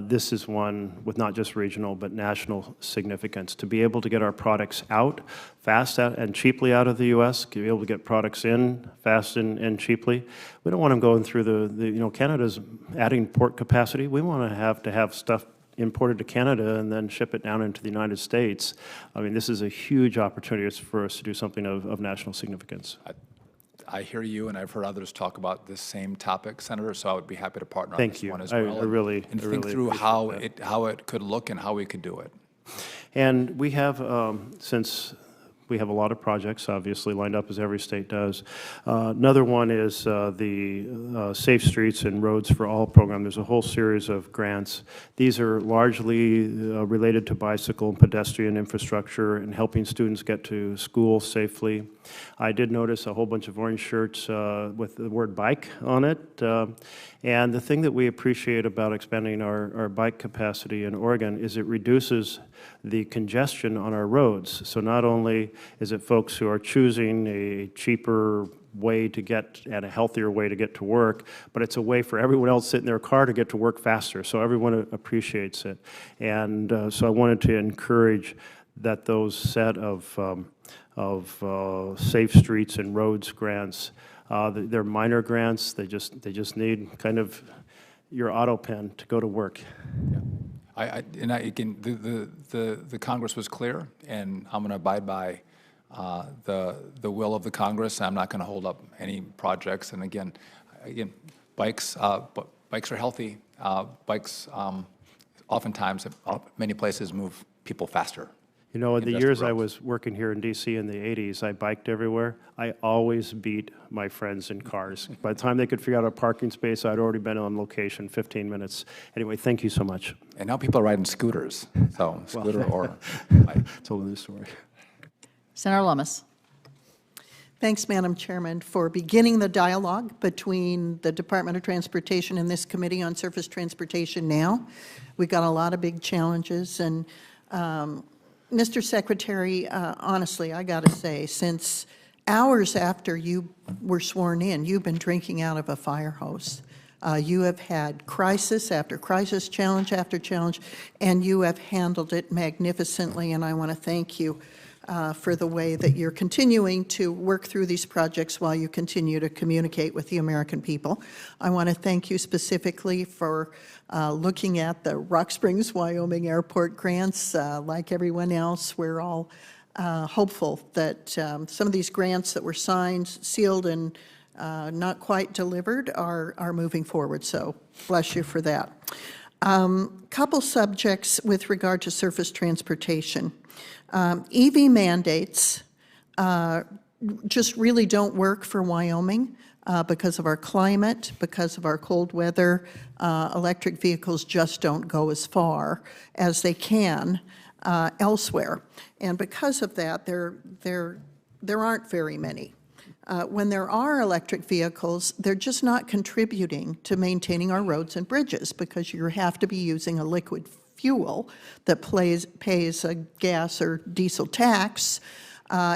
This is one with not just regional, but national significance. To be able to get our products out fast and cheaply out of the U.S., to be able to get products in fast and cheaply. We don't want them going through Canada's adding port capacity. We want to have stuff imported to Canada and then ship it down into the United States. I mean, this is a huge opportunity for us to do something of national significance. I hear you, and I've heard others talk about this same topic, Senator, so I would be happy to partner on Thank this you. one as I well. really and think really through appreciate how it could look and how we could do it. And we have, since we have a lot of projects, obviously, lined up as every state does. Another one is the Safe Streets and Roads for All program. There's a whole series of grants. These are largely related to bicycle and pedestrian infrastructure and helping students get to school safely. I did notice a whole bunch of orange shirts with the word bike on it. And the thing that we appreciate about expanding our bike capacity in Oregon is it reduces the congestion on our roads. So not only is it folks who are choosing a cheaper way to get, and a healthier way to get to work, but it's a way for everyone else sitting in their car to get to work faster. So everyone appreciates it. And so I wanted to encourage that those set of Safe Streets and Roads grants, they're minor grants. They just need kind of your auto pen to go to work. Yeah. Again, the Congress was clear, and I'm going to abide by the will of the Congress. I'm not going to hold up any projects. And again, bikes are healthy. Bikes oftentimes, many places move people faster. You know, in the Investor years I roads. was working here in D.C. in the 80s, I biked everywhere. I always beat my friends in cars. By the time they could figure out a parking space, I'd already been on location 15 minutes. Anyway, thank you so much. And now people are riding scooters, so scooter or bike. It's a whole new story. Senator Lummis. Thanks, Madam Chairman, for beginning the dialogue between the Department of Transportation and this Committee on Surface Transportation now. We've got a lot of big challenges, and Mr. Secretary, honestly, I got to say, since hours after you were sworn in, you've been drinking out of a fire hose. You have had crisis after crisis, challenge after challenge, and you have handled it magnificently, and I want to thank you for the way that you're continuing to work through these projects while you continue to communicate with the American people. I want to thank you specifically for looking at the Rock Springs, Wyoming Airport grants. Like everyone else, we're all hopeful that some of these grants that were signed, sealed, and not quite delivered are moving forward. So bless you for that. Couple subjects with regard to surface transportation. EV mandates just really don't work for Wyoming because of our climate, because of our cold weather. Electric vehicles just don't go as far as they can elsewhere. And because of that, there aren't very many. When there are electric vehicles, they're just not contributing to maintaining our roads and bridges because you have to be using a liquid fuel that pays a gas or diesel tax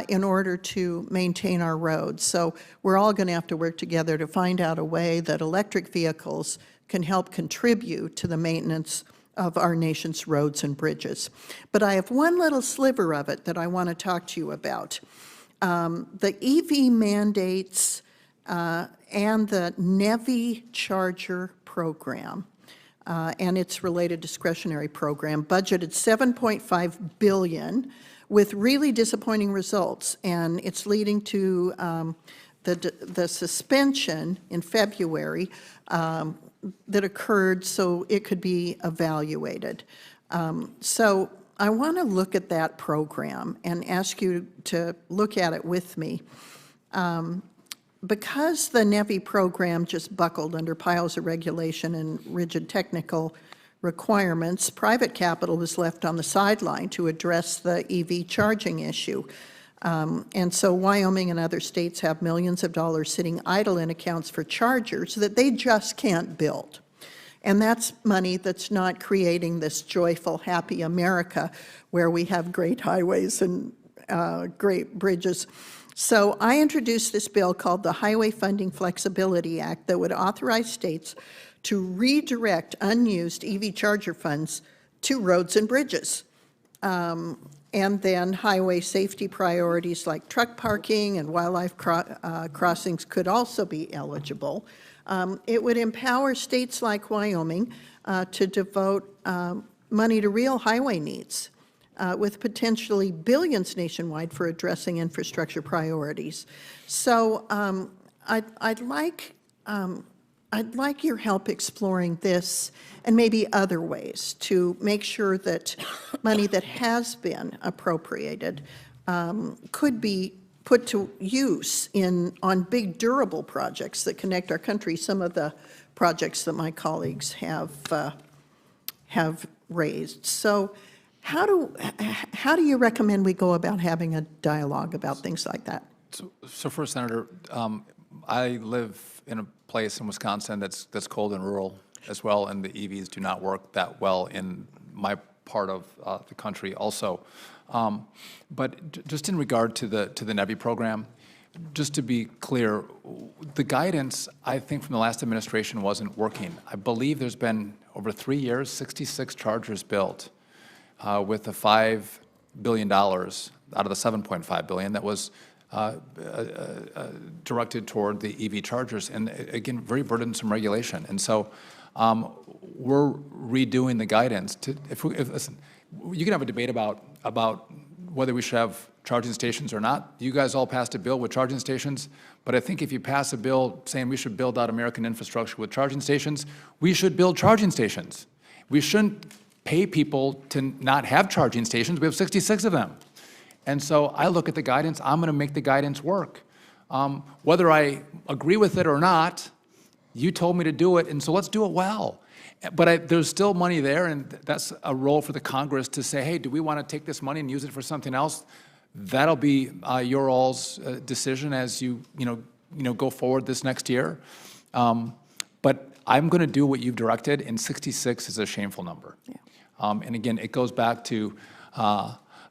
in order to maintain our roads. So we're all going to have to work together to find out a way that electric vehicles can help contribute to the maintenance of our nation's roads and bridges. But I have one little sliver of it that I want to talk to you about. The EV mandates and the NEVI charger program and its related discretionary program budgeted $7.5 billion with really disappointing results, and it's leading to the suspension in February that occurred so it could be evaluated. So I want to look at that program and ask you to look at it with me. Because the NEVI program just buckled under piles of regulation and rigid technical requirements, private capital was left on the sideline to address the EV charging issue. And so Wyoming and other states have millions of dollars sitting idle in accounts for chargers that they just can't build. And that's money that's not creating this joyful, happy America where we have great highways and great bridges. So I introduced this bill called the Highway Funding Flexibility Act that would authorize states to redirect unused EV charger funds to roads and bridges. And then highway safety priorities like truck parking and wildlife crossings could also be eligible. It would empower states like Wyoming to devote money to real highway needs with potentially billions nationwide for addressing infrastructure priorities. So I'd like your help exploring this and maybe other ways to make sure that money that has been appropriated could be put to use on big durable projects that connect our country, some of the projects that my colleagues have raised. So how do you recommend we go about having a dialogue about things like that? So first, Senator, I live in a place in Wisconsin that's cold and rural as well, and the EVs do not work that well in my part of the country also. But just in regard to the NEVI program, just to be clear, the guidance, I think, from the last administration wasn't working. I believe there's been, over 3 years, 66 chargers built with the $5 billion out of the $7.5 billion that was directed toward the EV chargers, and again, very burdensome regulation. And so we're redoing the guidance. Listen, you can have a debate about whether we should have charging stations or not. You guys all passed a bill with charging stations, but I think if you pass a bill saying we should build out American infrastructure with charging stations, we should build charging stations. We shouldn't pay people to not have charging stations. We have 66 of them. And so I look at the guidance, I'm going to make the guidance work. Whether I agree with it or not, you told me to do it, and so let's do it well. But there's still money there, and that's a role for the Congress to say, hey, do we want to take this money and use it for something else? That'll be your all's decision as you go forward this next year. But I'm going to do what you've directed, and 66 is a shameful number. Yeah. And again, it goes back to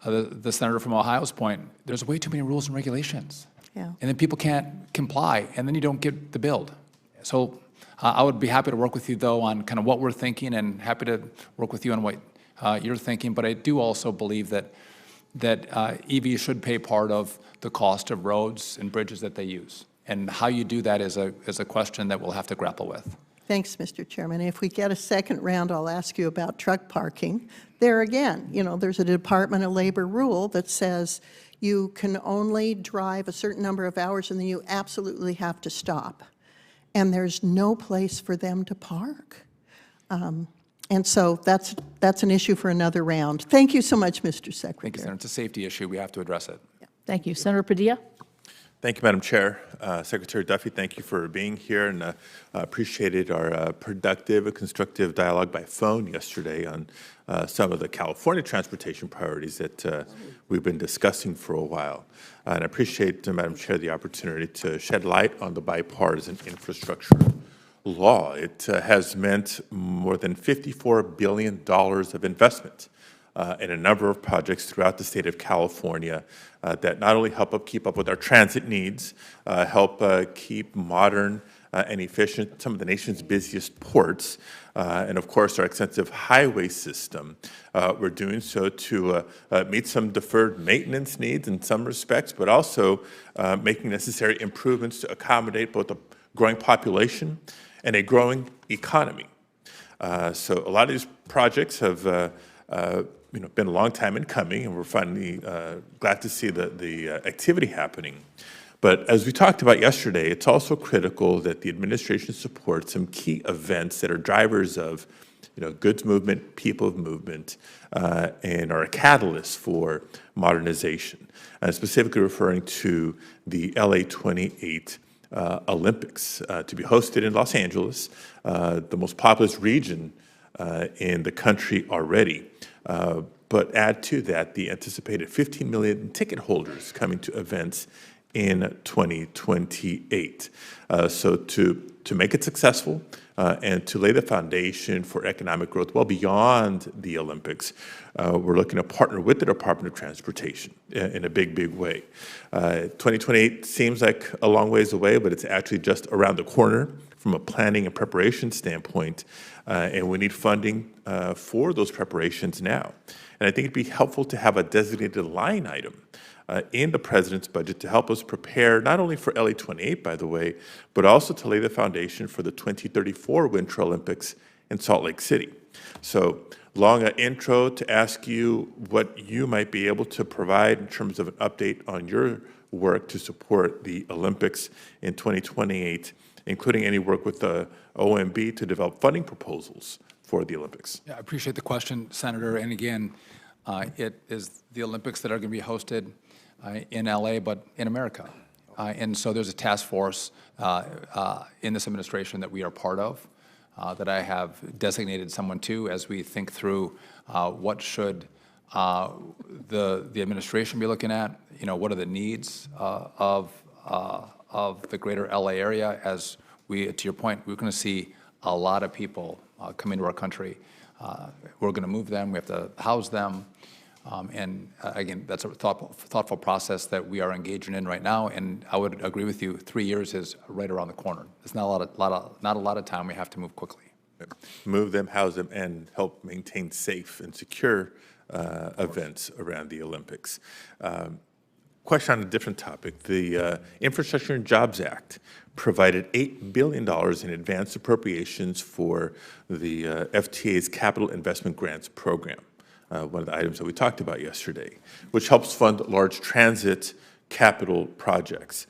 the senator from Ohio's point. There's way too many rules and regulations. Yeah. And then people can't comply, and then you don't get the build. So I would be happy to work with you, though, on kind of what we're thinking, and happy to work with you on what you're thinking. But I do also believe that EVs should pay part of the cost of roads and bridges that they use. And how you do that is a question that we'll have to grapple with. Thanks, Mr. Chairman. If we get a second round, I'll ask you about truck parking. There again, there's a Department of Labor rule that says you can only drive a certain number of hours and then you absolutely have to stop. And there's no place for them to park. And so that's an issue for another round. Thank you so much, Mr. Secretary. Thank you, Senator. It's a safety issue. We have to address it. Thank you. Senator Padilla? Thank you, Madam Chair. Secretary Duffy, thank you for being here, and appreciated our productive and constructive dialogue by phone yesterday on some of the California transportation priorities that we've been discussing for a while. And I appreciate, Madam Chair, the opportunity to shed light on the bipartisan infrastructure law. It has meant more than $54 billion of investment in a number of projects throughout the state of California that not only help keep up with our transit needs, help keep modern and efficient some of the nation's busiest ports, and of course our extensive highway system. We're doing so to meet some deferred maintenance needs in some respects, but also making necessary improvements to accommodate both a growing population and a growing economy. So a lot of these projects have been a long time in coming, and we're finally glad to see the activity happening. But as we talked about yesterday, it's also critical that the administration supports some key events that are drivers of goods movement, people movement, and are a catalyst for modernization. Specifically referring to the LA 28 Olympics to be hosted in Los Angeles, the most populous region in the country already. But add to that the anticipated 15 million ticket holders coming to events in 2028. So to make it successful and to lay the foundation for economic growth well beyond the Olympics, we're looking to partner with the Department of Transportation in a big, big way. 2028 seems like a long ways away, but it's actually just around the corner from a planning and preparation standpoint, and we need funding for those preparations now. And I think it'd be helpful to have a designated line item in the president's budget to help us prepare not only for LA 28, by the way, but also to lay the foundation for the 2034 Winter Olympics in Salt Lake City. So long an intro to ask you what you might be able to provide in terms of an update on your work to support the Olympics in 2028, including any work with the OMB to develop funding proposals for the Olympics. Yeah, I appreciate the question, Senator. And again, it is the Olympics that are going to be hosted in LA, but in America. And so there's a task force in this administration that we are part of, that I have designated someone to as we think through what should the administration be looking at, what are the needs of the greater LA area. As we, to your point, we're going to see a lot of people come into our country. We're going to move them, we have to house them. And again, that's a thoughtful process that we are engaging in right now. And I would agree with you, 3 years is right around the corner. There's not a lot of time. We have to move quickly. Move them, house them, and help maintain safe and secure events around the Olympics. Question on a different topic. The Infrastructure and Jobs Act provided $8 billion in advanced appropriations for the FTA's Capital Investment Grants Program. One of the items that we talked about yesterday, which helps fund large transit capital projects.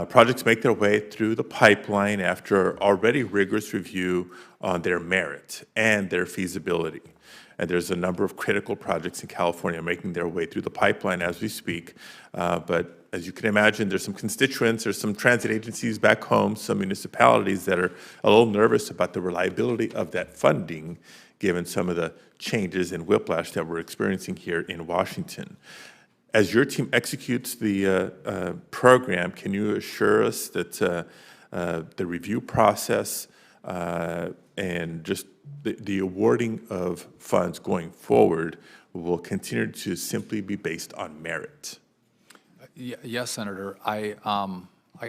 Projects make their way through the pipeline after already rigorous review on their merit and their feasibility. And there's a number of critical projects in California making their way through the pipeline as we speak. But as you can imagine, there's some constituents, there's some transit agencies back home, some municipalities that are a little nervous about the reliability of that funding, given some of the changes and whiplash that we're experiencing here in Washington. As your team executes the program, can you assure us that the review process and just the awarding of funds going forward will continue to simply be based on merit? Yes, Senator.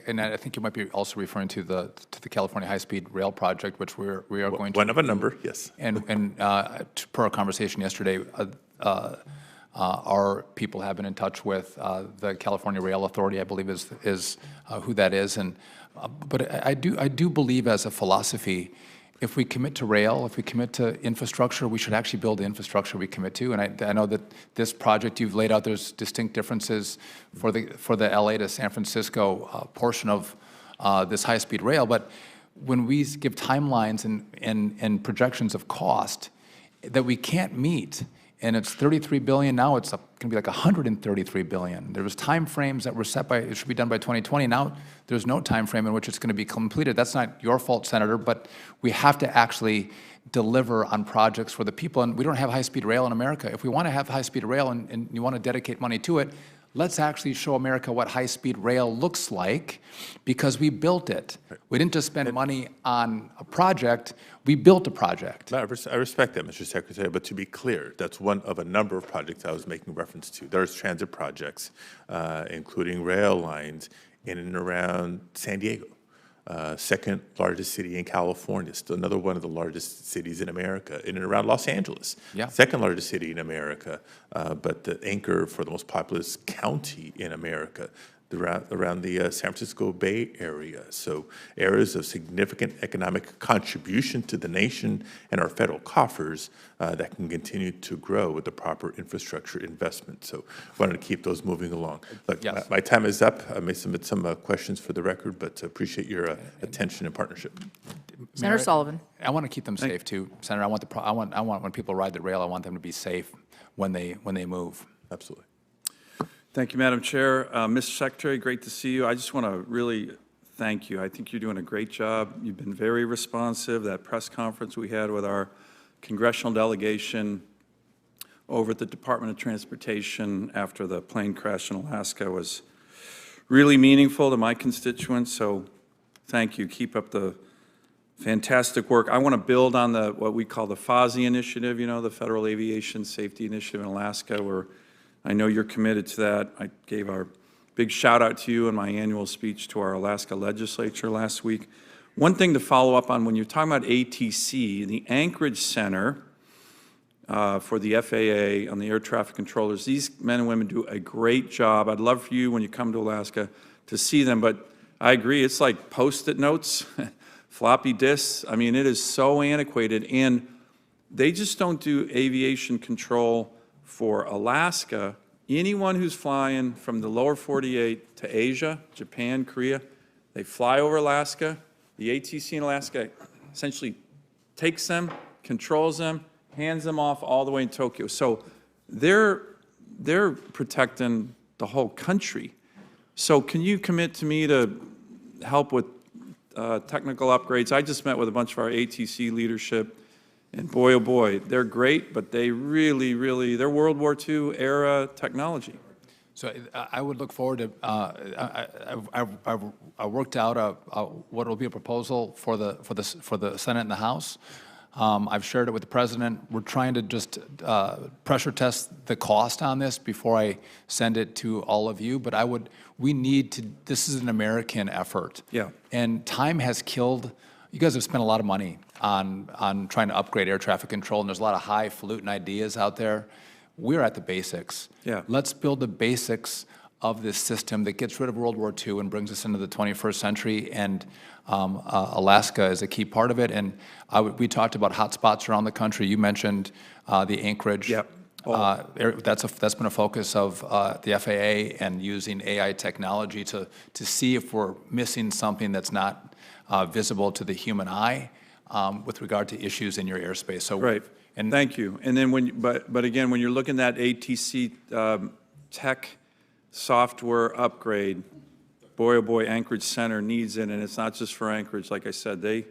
And I think you might be also referring to the California high-speed rail project, which we are going to. One of a number, yes. And per our conversation yesterday, our people have been in touch with the California Rail Authority, I believe is who that is. And but I do believe as a philosophy, if we commit to rail, if we commit to infrastructure, we should actually build the infrastructure we commit to. And I know that this project you've laid out, there's distinct differences for the LA to San Francisco portion of this high-speed rail. But when we give timelines and projections of cost that we can't meet, and it's $33 billion now, it's going to be like $133 billion. There was time frames that were set by, it should be done by 2020. Now there's no time frame in which it's going to be completed. That's not your fault, Senator, but we have to actually deliver on projects for the people. And we don't have high-speed rail in America. If we want to have high-speed rail and you want to dedicate money to it, let's actually show America what high-speed rail looks like, because we built it. We didn't just spend money on a project, we built a project. No, I respect that, Mr. Secretary, but to be clear, that's one of a number of projects I was making reference to. There's transit projects, including rail lines in and around San Diego, second largest city in California, still another one of the largest cities in America, in and around Los Angeles. Yeah. Second largest city in America, but the anchor for the most populous county in America, around the San Francisco Bay Area. So areas of significant economic contribution to the nation and our federal coffers that can continue to grow with the proper infrastructure investment. So wanted to keep those moving along. Look, Yes. my time is up. I may submit some questions for the record, but appreciate your attention and partnership. Senator Sullivan. I want to keep them safe too, Senator. I want when people ride the rail, I want them to be safe when they move. Absolutely. Thank you, Madam Chair. Mr. Secretary, great to see you. I just want to really thank you. I think you're doing a great job. You've been very responsive. That press conference we had with our congressional delegation over at the Department of Transportation after the plane crash in Alaska was really meaningful to my constituents, so thank you. Keep up the fantastic work. I want to build on what we call the FASI initiative, you know, the Federal Aviation Safety Initiative in Alaska, where I know you're committed to that. I gave our big shout out to you in my annual speech to our Alaska legislature last week. One thing to follow up on, when you're talking about ATC, the Anchorage Center for the FAA on the air traffic controllers, these men and women do a great job. I'd love for you, when you come to Alaska, to see them, but I agree, it's like Post-it notes, floppy disks. I mean, it is so antiquated, and they just don't do aviation control for Alaska. Anyone who's flying from the lower 48 to Asia, Japan, Korea, they fly over Alaska. The ATC in Alaska essentially takes them, controls them, hands them off all the way in Tokyo. So they're protecting the whole country. So can you commit to me to help with technical upgrades? I just met with a bunch of our ATC leadership, and boy, oh boy, they're great, but they really, they're World War II era technology. So I would look forward to, I worked out what will be a proposal for the Senate and the House. I've shared it with the President. We're trying to just pressure test the cost on this before I send it to all of you, but we need to, this is an American effort. Yeah. And time has killed, you guys have spent a lot of money on trying to upgrade air traffic control, and there's a lot of highfalutin ideas out there. We're at the basics. Yeah. Let's build the basics of this system that gets rid of World War II and brings us into the 21st century, and Alaska is a key part of it. And we talked about hotspots around the country. You mentioned the Anchorage. Yep. That's been a focus of the FAA, and using AI technology to see if we're missing something that's not visible to the human eye with regard to issues in your airspace. So Right. And thank you. And then but again, when you're looking at ATC tech software upgrade, boy, oh boy, Anchorage Center needs it, and it's not just for Anchorage. Like I said, they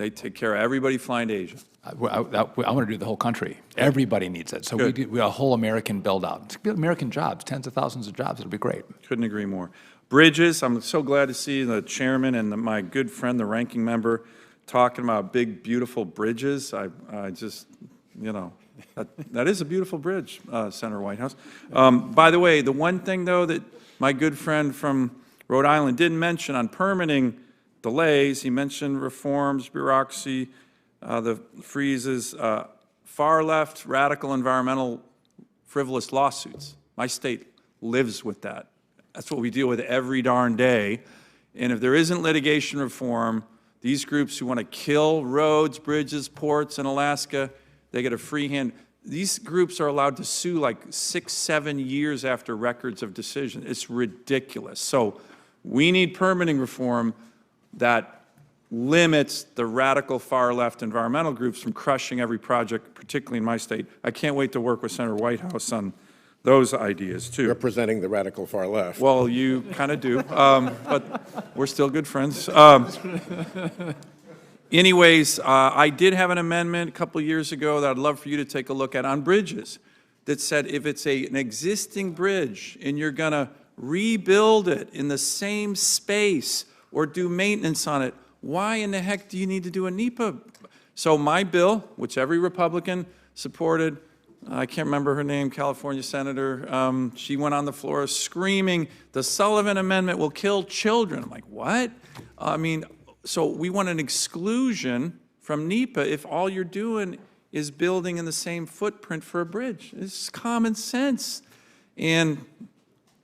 take care of everybody flying to Asia. I want to do the whole country. Everybody needs it. So we a whole American build-out. American jobs, tens of thousands of jobs. It'll be great. Couldn't agree more. Bridges, I'm so glad to see the chairman and my good friend, the ranking member, talking about big, beautiful bridges. I just, you know, that is a beautiful bridge, Senator Whitehouse. By the way, the one thing, though, that my good friend from Rhode Island didn't mention on permitting delays, he mentioned reforms, bureaucracy, the freezes, far left, radical, environmental, frivolous lawsuits. My state lives with that. That's what we deal with every darn day. And if there isn't litigation reform, these groups who want to kill roads, bridges, ports in Alaska, they get a free hand. These groups are allowed to sue like 6, 7 years after records of decision. It's ridiculous. So we need permitting reform that limits the radical far-left environmental groups from crushing every project, particularly in my state. I can't wait to work with Senator Whitehouse on those ideas, too. Representing the radical far left. Well, you kind of do, but we're still good friends. Anyways, I did have an amendment a couple of years ago that I'd love for you to take a look at on bridges that said if it's an existing bridge and you're going to rebuild it in the same space or do maintenance on it, why in the heck do you need to do a NEPA? So my bill, which every Republican supported, I can't remember her name, California Senator. She went on the floor screaming, the Sullivan Amendment will kill children. I'm like, what? I mean, so we want an exclusion from NEPA if all you're doing is building in the same footprint for a bridge. It's common sense. And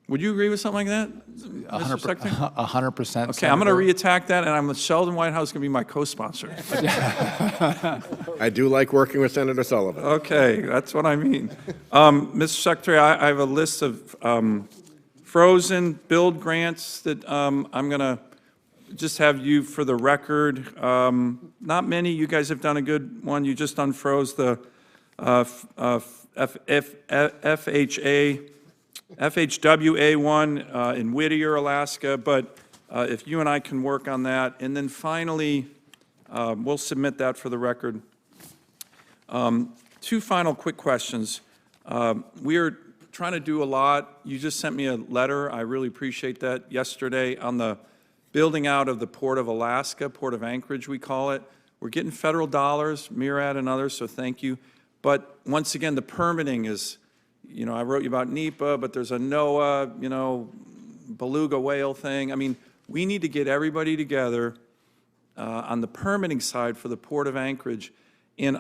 would you agree with something like that, Mr. Secretary? 100%. Okay, I'm going to re-attack that, and Sheldon Whitehouse is going to be my co-sponsor. I do like working with Senator Sullivan. Okay, that's what I mean. Mr. Secretary, I have a list of frozen build grants that I'm going to just have you for the record. Not many. You guys have done a good one. You just unfroze the FHWA one in Whittier, Alaska, but if you and I can work on that. And then finally, we'll submit that for the record. Two final quick questions. We are trying to do a lot. You just sent me a letter. I really appreciate that yesterday on the building out of the Port of Alaska, Port of Anchorage, we call it. We're getting federal dollars, MIRAD and others, so thank you. But once again, the permitting is, you know, I wrote you about NEPA, but there's a NOAA, you know, beluga whale thing. I mean, we need to get everybody together on the permitting side for the Port of Anchorage and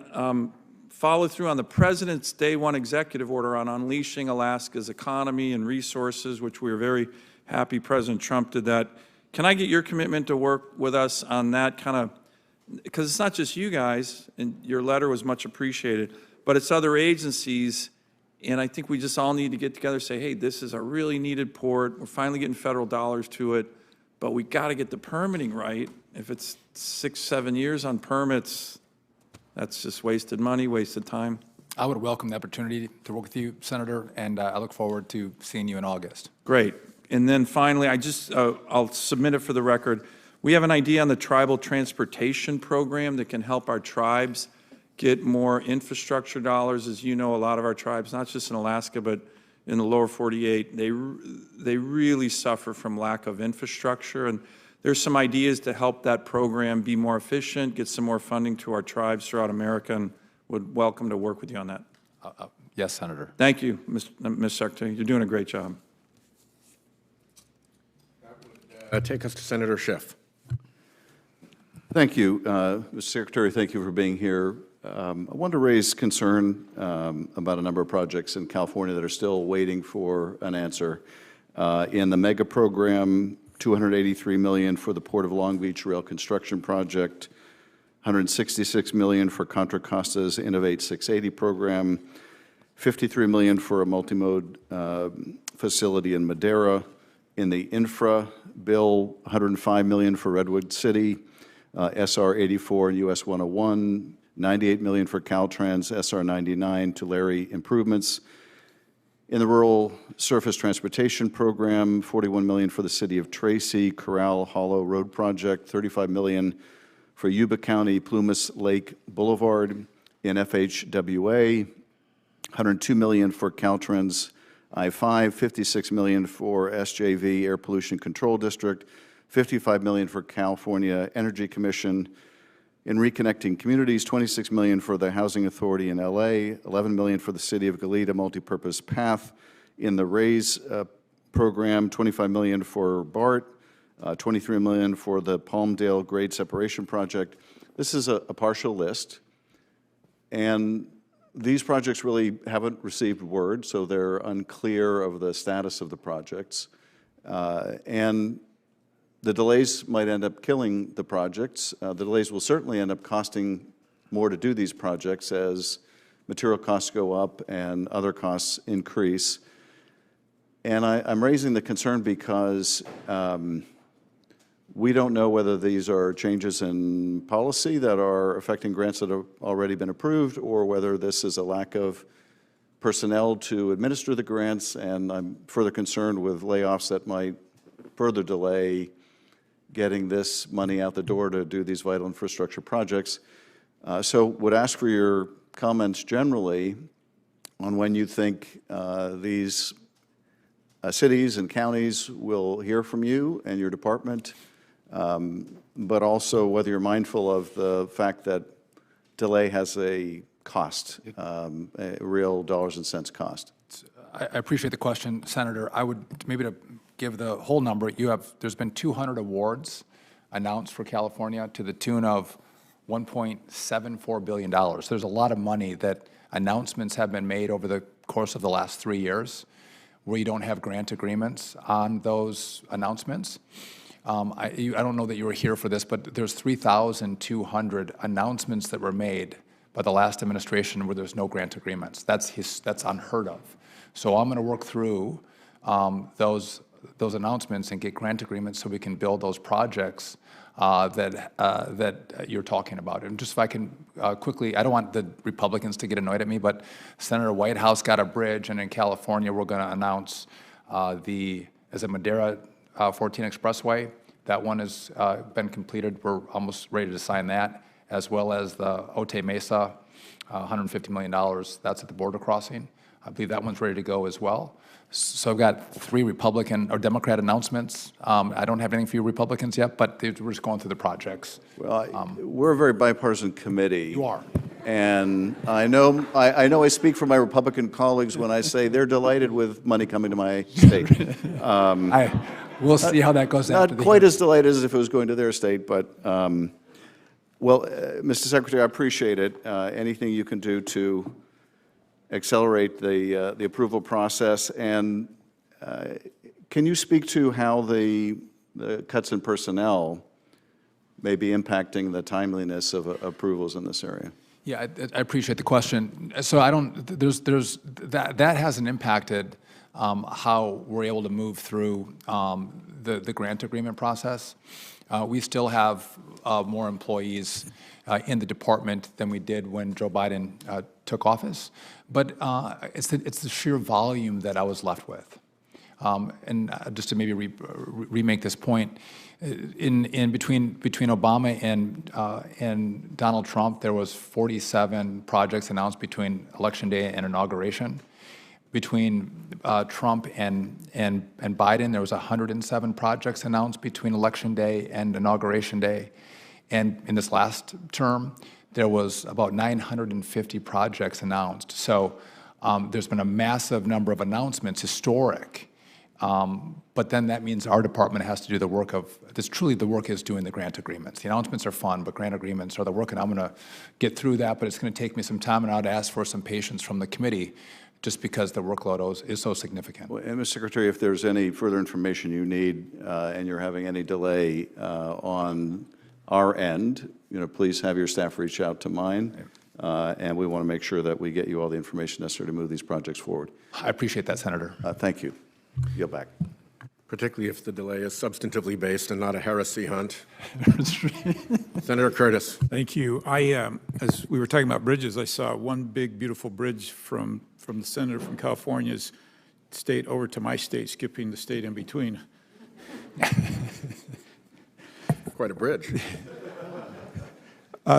follow through on the President's Day 1 executive order on unleashing Alaska's economy and resources, which we are very happy President Trump did that. Can I get your commitment to work with us on that kind of, because it's not just you guys, and your letter was much appreciated, but it's other agencies. And I think we just all need to get together and say, hey, this is a really needed port. We're finally getting federal dollars to it, but we got to get the permitting right. If it's 6, 7 years on permits, that's just wasted money, wasted time. I would welcome the opportunity to work with you, Senator, and I look forward to seeing you in August. Great. And then finally, I'll submit it for the record. We have an idea on the tribal transportation program that can help our tribes get more infrastructure dollars. As you know, a lot of our tribes, not just in Alaska, but in the lower 48, they really suffer from lack of infrastructure. And there's some ideas to help that program be more efficient, get some more funding to our tribes throughout America, and would welcome to work with you on that. Yes, Senator. Thank you, Ms. Secretary. You're doing a great job. Take us to Senator Schiff. Thank you, Mr. Secretary. Thank you for being here. I want to raise concern about a number of projects in California that are still waiting for an answer. In the mega program, $283 million for the Port of Long Beach rail construction project, $166 million for Contra Costa's Innovate 680 program, $53 million for a multimode facility in Madera. In the infra bill, $105 million for Redwood City, SR 84 and US 101, $98 million for Caltrans, SR 99 Tulare improvements. In the rural surface transportation program, $41 million for the city of Tracy, Corral Hollow Road project, $35 million for Yuba County Plumas Lake Boulevard. In FHWA, $102 million for Caltrans I-5, $56 million for SJV Air Pollution Control District, $55 million for California Energy Commission. In reconnecting communities, $26 million for the Housing Authority in LA, $11 million for the City of Goleta Multipurpose Path. In the RAISE program, $25 million for BART, $23 million for the Palmdale Grade Separation Project. This is a partial list, and these projects really haven't received word, so they're unclear of the status of the projects. And the delays might end up killing the projects. The delays will certainly end up costing more to do these projects as material costs go up and other costs increase. And I'm raising the concern because we don't know whether these are changes in policy that are affecting grants that have already been approved, or whether this is a lack of personnel to administer the grants, and I'm further concerned with layoffs that might further delay getting this money out the door to do these vital infrastructure projects. So would ask for your comments generally on when you think these cities and counties will hear from you and your department, but also whether you're mindful of the fact that delay has a cost, real dollars and cents cost? I appreciate the question, Senator. I would, maybe to give the whole number, there's been 200 awards announced for California to the tune of $1.74 billion. There's a lot of money that announcements have been made over the course of the last 3 years where you don't have grant agreements on those announcements. I don't know that you were here for this, but there's 3,200 announcements that were made by the last administration where there's no grant agreements. That's unheard of. So I'm going to work through those announcements and get grant agreements so we can build those projects that you're talking about. And just if I can quickly, I don't want the Republicans to get annoyed at me, but Senator Whitehouse got a bridge, and in California we're going to announce is it Madera 14 Expressway? That one has been completed. We're almost ready to sign that, as well as the Otay Mesa, $150 million. That's at the border crossing. I believe that one's ready to go as well. So I've got 3 Republican or Democrat announcements. I don't have anything for you Republicans yet, but we're just going through the projects. Well, we're a very bipartisan committee. You are. And I know I speak for my Republican colleagues when I say they're delighted with money coming to my state. We'll see how that goes after Not the quite hearing. as delighted as if it was going to their state, but, well, Mr. Secretary, I appreciate it. Anything you can do to accelerate the approval process, and can you speak to how the cuts in personnel may be impacting the timeliness of approvals in this area? Yeah, I appreciate the question. So that hasn't impacted how we're able to move through the grant agreement process. We still have more employees in the department than we did when Joe Biden took office, but it's the sheer volume that I was left with. And just to maybe remake this point, in between Obama and Donald Trump, there was 47 projects announced between Election Day and inauguration. Between Trump and Biden, there was 107 projects announced between Election Day and Inauguration Day. And in this last term, there was about 950 projects announced. So there's been a massive number of announcements, historic. But then that means our department has to do the work of, the work is doing the grant agreements. The announcements are fun, but grant agreements are the work, and I'm going to get through that, but it's going to take me some time, and I'd ask for some patience from the committee just because the workload is so significant. Well, and Mr. Secretary, if there's any further information you need and you're having any delay on our end, please have your staff reach out to mine, and we want to make sure that we get you all the information necessary to move these projects forward. I appreciate that, Senator. Thank you. Yield back. Particularly if the delay is substantively based and not a heresy hunt. Senator Curtis. Thank you. As we were talking about bridges, I saw one big, beautiful bridge from the senator from California's state over to my state, skipping the state in between. Quite a bridge.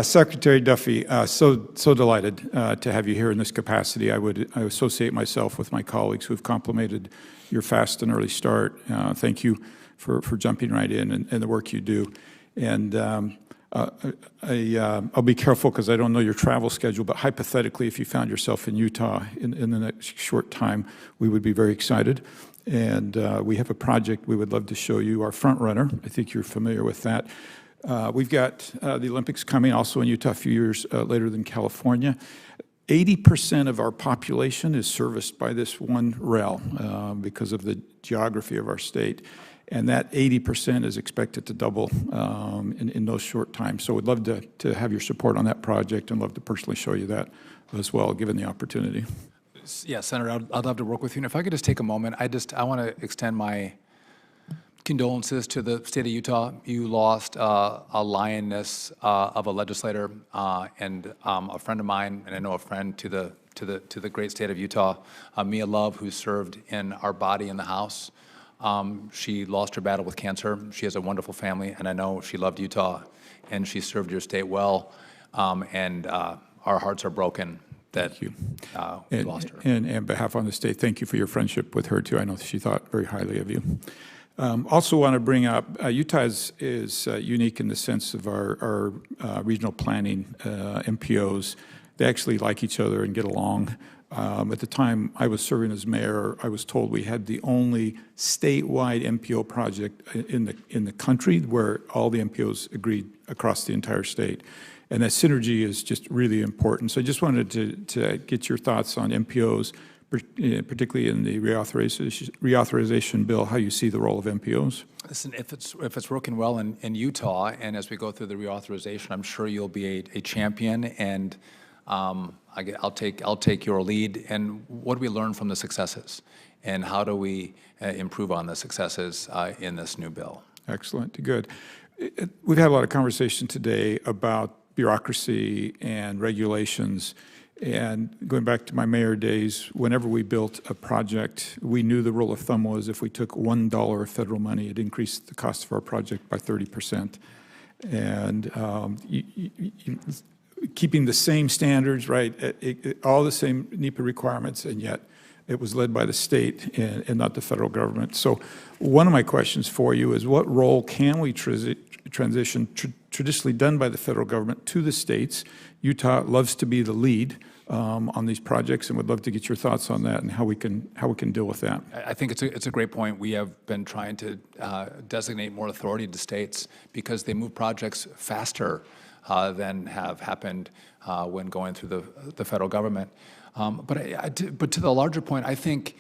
Secretary Duffy, so delighted to have you here in this capacity. I associate myself with my colleagues who have complimented your fast and early start. Thank you for jumping right in and the work you do. And I'll be careful because I don't know your travel schedule, but hypothetically, if you found yourself in Utah in the next short time, we would be very excited. And we have a project we would love to show you, our front runner. I think you're familiar with that. We've got the Olympics coming also in Utah a few years later than California. 80% of our population is serviced by this one rail because of the geography of our state. And that 80% is expected to double in no short time. So we'd love to have your support on that project and love to personally show you that as well, given the opportunity. Yeah, Senator, I'd love to work with you. And if I could just take a moment, I want to extend my condolences to the state of Utah. You lost a lioness of a legislator and a friend of mine, and I know a friend to the great state of Utah, Mia Love, who served in our body in the House. She lost her battle with cancer. She has a wonderful family, and I know she loved Utah, and she served your state well. And our hearts are broken that we lost her. And on behalf of the state, thank you for your friendship with her, too. I know she thought very highly of you. Also want to bring up, Utah is unique in the sense of our regional planning MPOs They actually like each other and get along. At the time I was serving as mayor, I was told we had the only statewide MPO project in the country where all the MPOs agreed across the entire state. And that synergy is just really important. So I just wanted to get your thoughts on MPOs, particularly in the reauthorization bill, how you see the role of MPOs. Listen, if it's working well in Utah, and as we go through the reauthorization, I'm sure you'll be a champion, and I'll take your lead. And what do we learn from the successes, and how do we improve on the successes in this new bill? Excellent, good. We've had a lot of conversation today about bureaucracy and regulations. And going back to my mayor days, whenever we built a project, we knew the rule of thumb was if we took $1 of federal money, it increased the cost of our project by 30%. And keeping the same standards, right, all the same NEPA requirements, and yet it was led by the state and not the federal government. So one of my questions for you is, what role can we transition traditionally done by the federal government to the states? Utah loves to be the lead on these projects, and would love to get your thoughts on that and how we can deal with that. I think it's a great point. We have been trying to designate more authority to states because they move projects faster than have happened when going through the federal government. But to the larger point, I think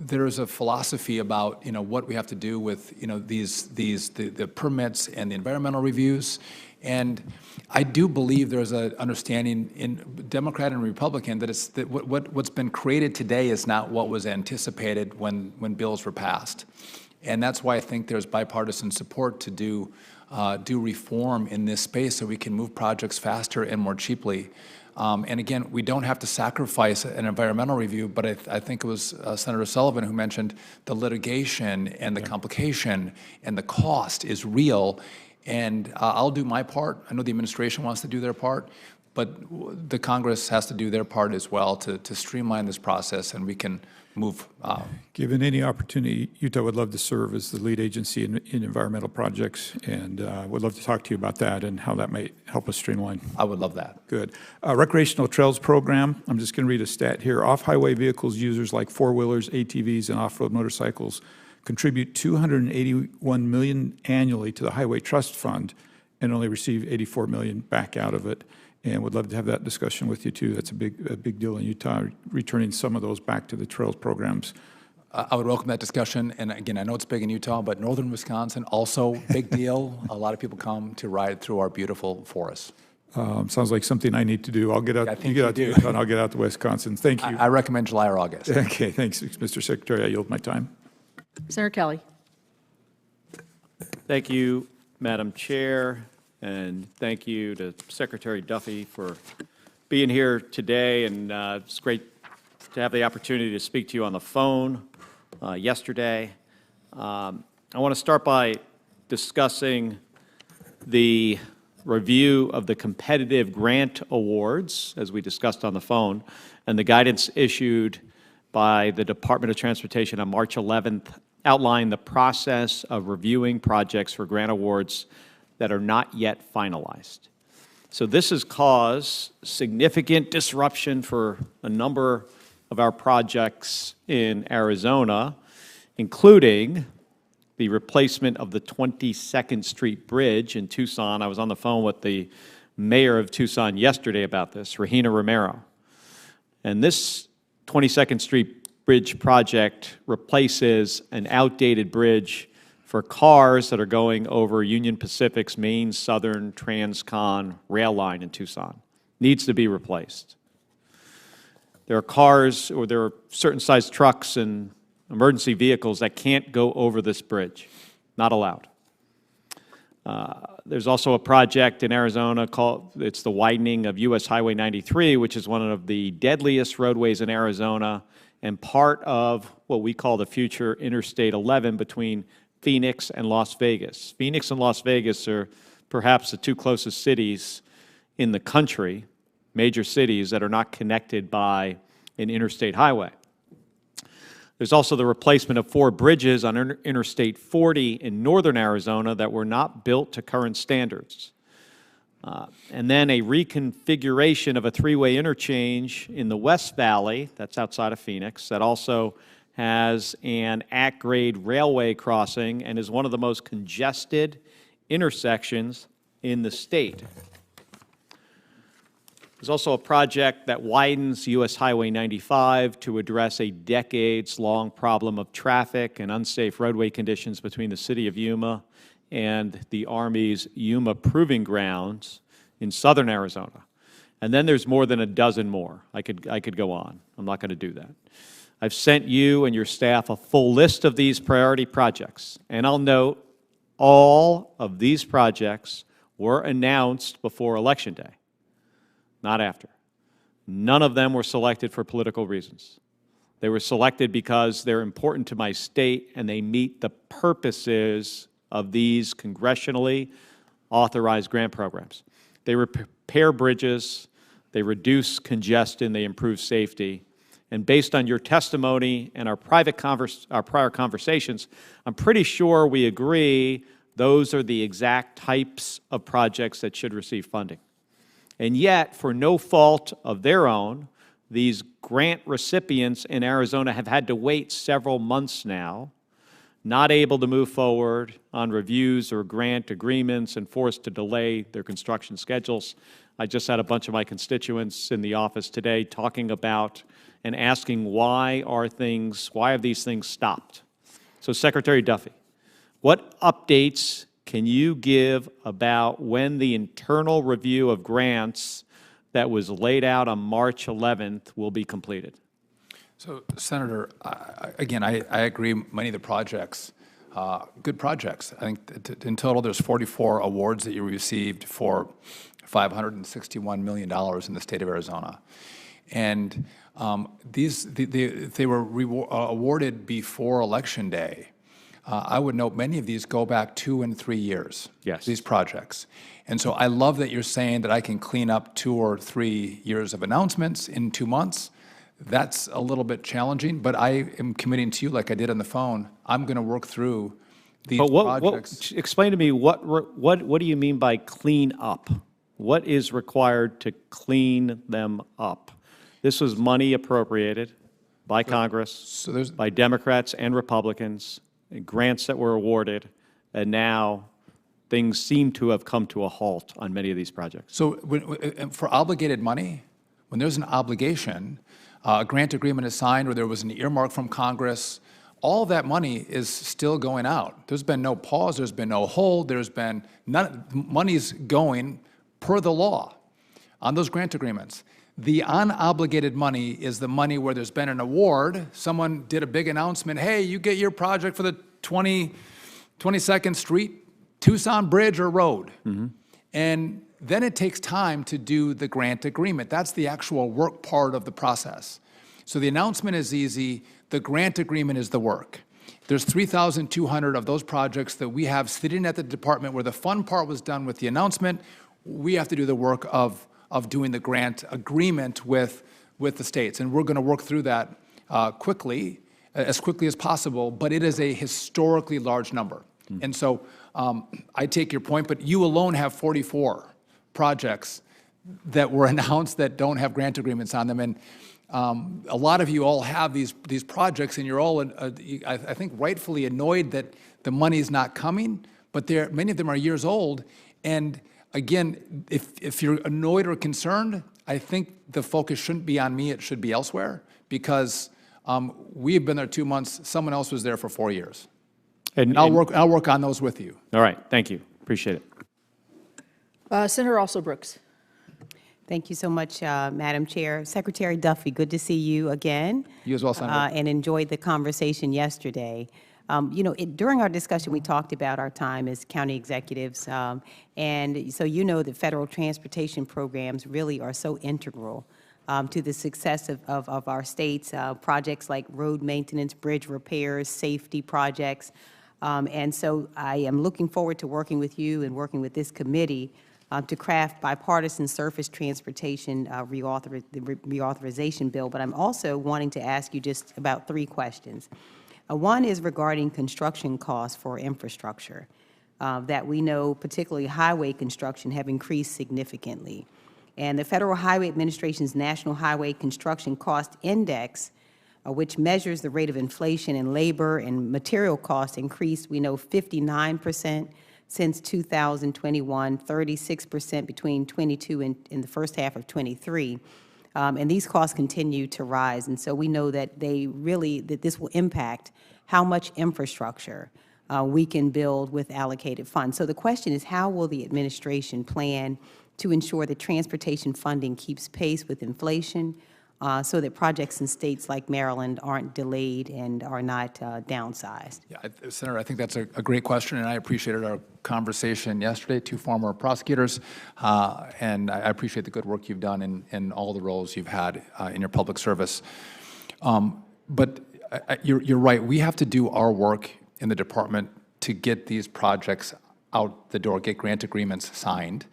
there is a philosophy about what we have to do with the permits and the environmental reviews, and I do believe there's an understanding in Democrat and Republican that what's been created today is not what was anticipated when bills were passed, and that's why I think there's bipartisan support to do reform in this space so we can move projects faster and more cheaply. And again, we don't have to sacrifice an environmental review, but I think it was Senator Sullivan who mentioned the litigation and the complication and the cost is real. And I'll do my part. I know the administration wants to do their part, but the Congress has to do their part as well to streamline this process, and we can move. Given any opportunity, Utah would love to serve as the lead agency in environmental projects, and would love to talk to you about that and how that might help us streamline. I would love that. Good. Recreational Trails Program, I'm just going to read a stat here. Off-highway vehicles users like four-wheelers, ATVs, and off-road motorcycles contribute $281 million annually to the Highway Trust Fund and only receive $84 million back out of it. And would love to have that discussion with you too. That's a big deal in Utah, returning some of those back to the trails programs. I would welcome that discussion. And again, I know it's big in Utah, but northern Wisconsin, also big deal. A lot of people come to ride through our beautiful forests. Sounds like something I need to do. I'll get out. I think you get out to you do. Utah, and I'll get out to Wisconsin. Thank you. I recommend July or August. Okay, thanks, Mr. Secretary. I yield my time. Senator Kelly. Thank you, Madam Chair, and thank you to Secretary Duffy for being here today. And it's great to have the opportunity to speak to you on the phone yesterday. I want to start by discussing the review of the competitive grant awards, as we discussed on the phone, and the guidance issued by the Department of Transportation on March 11th outlined the process of reviewing projects for grant awards that are not yet finalized. So this has caused significant disruption for a number of our projects in Arizona, including the replacement of the 22nd Street Bridge in Tucson. I was on the phone with the mayor of Tucson yesterday about this, Regina Romero. And this 22nd Street Bridge project replaces an outdated bridge for cars that are going over Union Pacific's main Southern Transcon rail line in Tucson. Needs to be replaced. There are cars, or there are certain size trucks and emergency vehicles that can't go over this bridge. Not allowed. There's also a project in Arizona called, it's the widening of US Highway 93, which is one of the deadliest roadways in Arizona and part of what we call the future Interstate 11 between Phoenix and Las Vegas. Phoenix and Las Vegas are perhaps the two closest cities in the country, major cities that are not connected by an interstate highway. There's also the replacement of 4 bridges on Interstate 40 in northern Arizona that were not built to current standards. And then a reconfiguration of a three-way interchange in the West Valley, that's outside of Phoenix, that also has an at-grade railway crossing and is one of the most congested intersections in the state. There's also a project that widens U.S. Highway 95 to address a decades-long problem of traffic and unsafe roadway conditions between the city of Yuma and the Army's Yuma Proving Grounds in southern Arizona. And then there's more than a dozen more. I could go on. I'm not going to do that. I've sent you and your staff a full list of these priority projects. And I'll note all of these projects were announced before Election Day, not after. None of them were selected for political reasons. They were selected because they're important to my state and they meet the purposes of these congressionally authorized grant programs. They repair bridges, they reduce congestion, they improve safety. And based on your testimony and our prior conversations, I'm pretty sure we agree those are the exact types of projects that should receive funding. And yet, for no fault of their own, these grant recipients in Arizona have had to wait several months now, not able to move forward on reviews or grant agreements and forced to delay their construction schedules. I just had a bunch of my constituents in the office today talking about and asking why have these things stopped? So Secretary Duffy, what updates can you give about when the internal review of grants that was laid out on March 11th will be completed? So, Senator, again, I agree, many of the projects, good projects. I think in total there's 44 awards that you received for $561 million in the state of Arizona. And they were awarded before Election Day. I would note many of these go back 2 and 3 years, yes, these projects. And so I love that you're saying that I can clean up 2 or 3 years of announcements in 2 months. That's a little bit challenging, but I am committing to you, like I did on the phone, I'm going to work through these projects. Explain to me, what do you mean by clean up? What is required to clean them up? This was money appropriated by Congress, by Democrats and Republicans, grants that were awarded, and now things seem to have come to a halt on many of these projects. So for obligated money, when there's an obligation, a grant agreement is signed or there was an earmark from Congress, all that money is still going out. There's been no pause, there's been no hold, there's been none, money's going per the law on those grant agreements. The unobligated money is the money where there's been an award, someone did a big announcement, hey, you get your project for the 22nd Street, Tucson Bridge or Road. Mm-hmm. And then it takes time to do the grant agreement. That's the actual work part of the process. So the announcement is easy, the grant agreement is the work. There's 3,200 of those projects that we have sitting at the department where the fun part was done with the announcement. We have to do the work of doing the grant agreement with the states. And we're going to work through that quickly as possible, but it is a historically large number. Mm. And so I take your point, but you alone have 44 projects that were announced that don't have grant agreements on them. And a lot of you all have these projects, and you're all, I think, rightfully annoyed that the money is not coming, but many of them are years old. And again, if you're annoyed or concerned, I think the focus shouldn't be on me, it should be elsewhere, because we've been there 2 months, someone else was there for 4 years. And I'll work on those with you. All right, thank you, appreciate it. Senator Also Brooks. Thank you so much, Madam Chair. Secretary Duffy, good to see you again. You as well, Senator. And enjoyed the conversation yesterday. During our discussion, we talked about our time as county executives, and so that federal transportation programs really are so integral to the success of our states, projects like road maintenance, bridge repairs, safety projects. And so I am looking forward to working with you and working with this committee to craft bipartisan surface transportation reauthorization bill. But I'm also wanting to ask you just about 3 questions. One is regarding construction costs for infrastructure. that we know, particularly highway construction, have increased significantly. And the Federal Highway Administration's National Highway Construction Cost Index, which measures the rate of inflation in labor and material costs, increased, we know, 59% since 2021, 36% between 22 and in the first half of 23. And these costs continue to rise. And so we know that that this will impact how much infrastructure we can build with allocated funds. So the question is, how will the administration plan to ensure that transportation funding keeps pace with inflation, so that projects in states like Maryland aren't delayed and are not downsized? Yeah, Senator, I think that's a great question, and I appreciated our conversation yesterday, two former prosecutors, and I appreciate the good work you've done in all the roles you've had in your public service. But you're right, we have to do our work in the department to get these projects out the door, get grant agreements signed,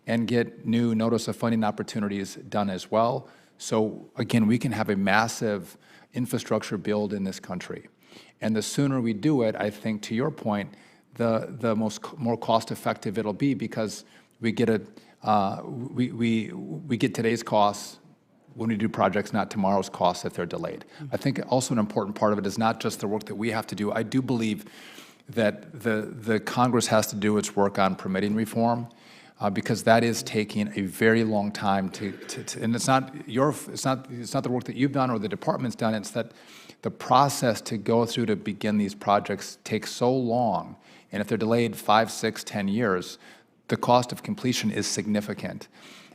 and get new notice of funding opportunities done as well. So again, we can have a massive infrastructure build in this country. And the sooner we do it, I think, to your point, the more cost effective it'll be, because we get we get today's costs when we do projects, not tomorrow's costs if they're delayed. I think also an important part of it is not just the work that we have to do. I do believe that the Congress has to do its work on permitting reform, because that is taking a very long time and it's not the work that you've done or the department's done. It's that the process to go through to begin these projects takes so long, and if they're delayed 5, 6, 10 years, the cost of completion is significant.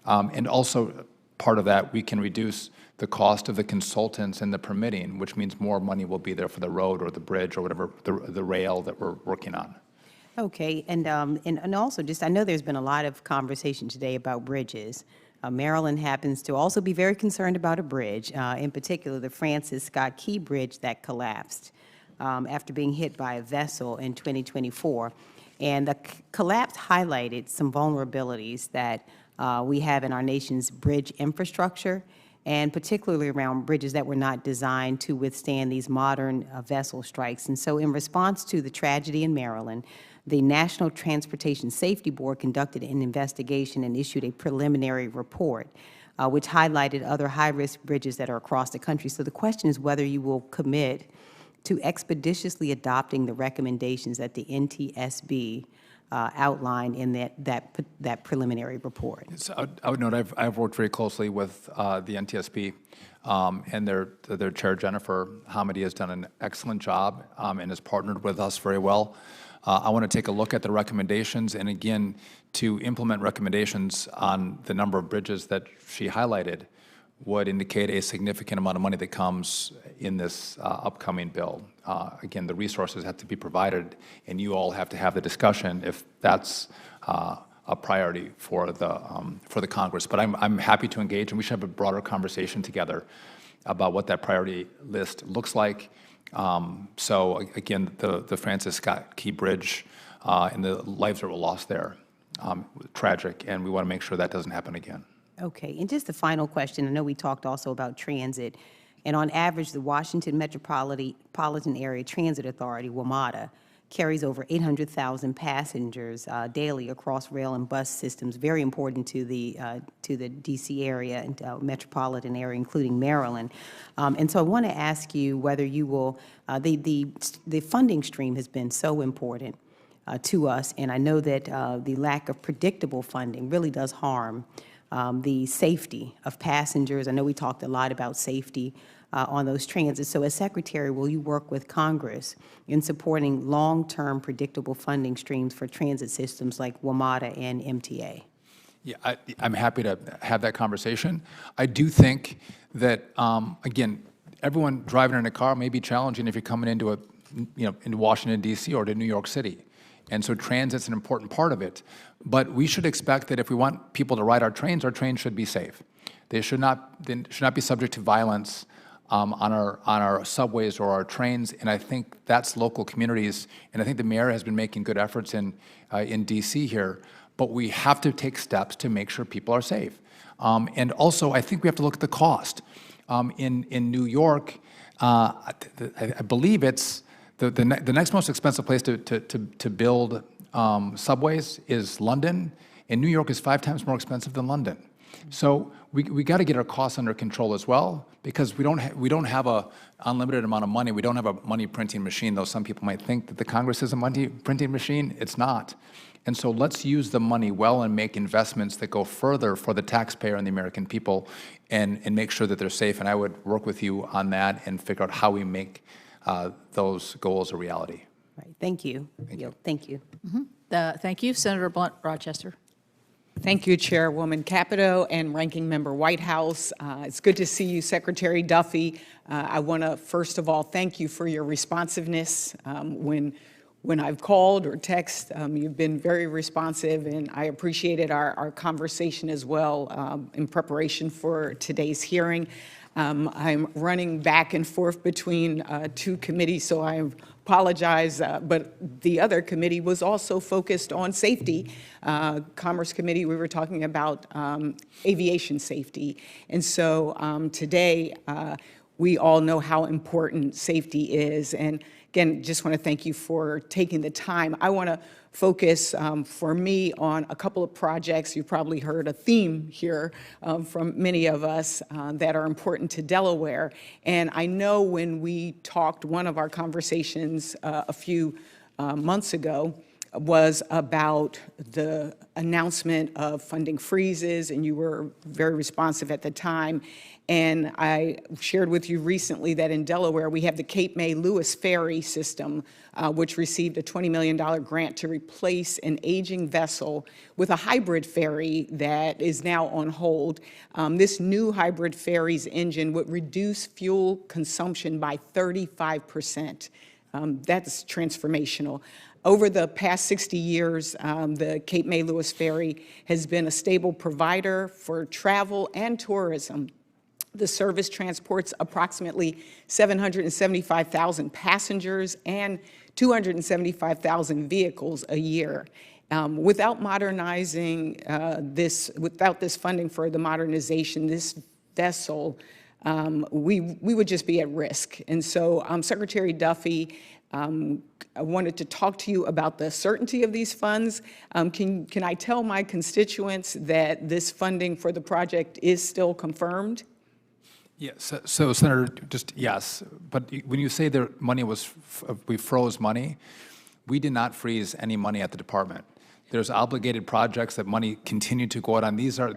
And also part of that, we can reduce the cost of the consultants and the permitting, which means more money will be there for the road or the bridge or whatever, the rail that we're working on. Okay, and also just, I know there's been a lot of conversation today about bridges. Maryland happens to also be very concerned about a bridge, in particular the Francis Scott Key Bridge that collapsed after being hit by a vessel in 2024. And the collapse highlighted some vulnerabilities that we have in our nation's bridge infrastructure, and particularly around bridges that were not designed to withstand these modern vessel strikes. And so in response to the tragedy in Maryland, the National Transportation Safety Board conducted an investigation and issued a preliminary report, which highlighted other high-risk bridges that are across the country. So the question is whether you will commit to expeditiously adopting the recommendations that the NTSB outlined in that preliminary report. So I would note I've worked very closely with the NTSB, and their chair, Jennifer Hamady, has done an excellent job and has partnered with us very well. I want to take a look at the recommendations, and again, to implement recommendations on the number of bridges that she highlighted would indicate a significant amount of money that comes in this upcoming bill. Again, the resources have to be provided, and you all have to have the discussion if that's a priority for the Congress. But I'm happy to engage, and we should have a broader conversation together about what that priority list looks like. So again, the Francis Scott Key Bridge and the lives that were lost there, tragic, and we want to make sure that doesn't happen again. Okay, and just the final question. I know we talked also about transit, and on average, the Washington Metropolitan Area Transit Authority, WMATA, carries over 800,000 passengers daily across rail and bus systems, very important to the D.C. area and metropolitan area, including Maryland. And so I want to ask you whether you will, the funding stream has been so important to us, and I know that the lack of predictable funding really does harm the safety of passengers. I know we talked a lot about safety on those transits. So as Secretary, will you work with Congress in supporting long-term predictable funding streams for transit systems like WMATA and MTA? Yeah, I'm happy to have that conversation. I do think that, again, everyone driving in a car may be challenging if you're coming into into Washington, D.C. or to New York City. And so transit's an important part of it. But we should expect that if we want people to ride our trains should be safe. They should not be subject to violence on our subways or our trains. And I think that's local communities. And I think the mayor has been making good efforts in D.C. here. But we have to take steps to make sure people are safe. And also, I think we have to look at the cost. In New York, I believe it's the next most expensive place to build subways is London, and New York is 5 times more expensive than London. So we got to get our costs under control as well, because we don't have a unlimited amount of money. We don't have a money printing machine, though some people might think that the Congress is a money printing machine. It's not. And so let's use the money well and make investments that go further for the taxpayer and the American people, and make sure that they're safe. And I would work with you on that and figure out how we make those goals a reality. Right, thank you. Thank you. Thank you. Senator Blunt, Rochester. Thank you, Chairwoman Capito and Ranking Member Whitehouse. It's good to see you, Secretary Duffy. I want to, first of all, thank you for your responsiveness. When I've called or text, you've been very responsive, and I appreciated our conversation as well in preparation for today's hearing. I'm running back and forth between 2 committees, so I apologize, but the other committee was also focused on safety. Commerce Committee, we were talking about aviation safety. And so today, we all know how important safety is. And again, just want to thank you for taking the time. I want to focus for me on a couple of projects. You've probably heard a theme here from many of us that are important to Delaware. And I know when we talked, one of our conversations a few months ago was about the announcement of funding freezes, and you were very responsive at the time. And I shared with you recently that in Delaware, we have the Cape May Lewis Ferry system, which received a $20 million grant to replace an aging vessel with a hybrid ferry that is now on hold. This new hybrid ferry's engine would reduce fuel consumption by 35%. That's transformational. Over the past 60 years, the Cape May Lewis Ferry has been a stable provider for travel and tourism. The service transports approximately 775,000 passengers and 275,000 vehicles a year. Without modernizing without this funding for the modernization, this vessel, we would just be at risk. And so, Secretary Duffy, I wanted to talk to you about the certainty of these funds. Can I tell my constituents that this funding for the project is still confirmed? Yes, so Senator, just yes, but when you say the money was, we froze money, we did not freeze any money at the department. There's obligated projects that money continued to go out on. These are,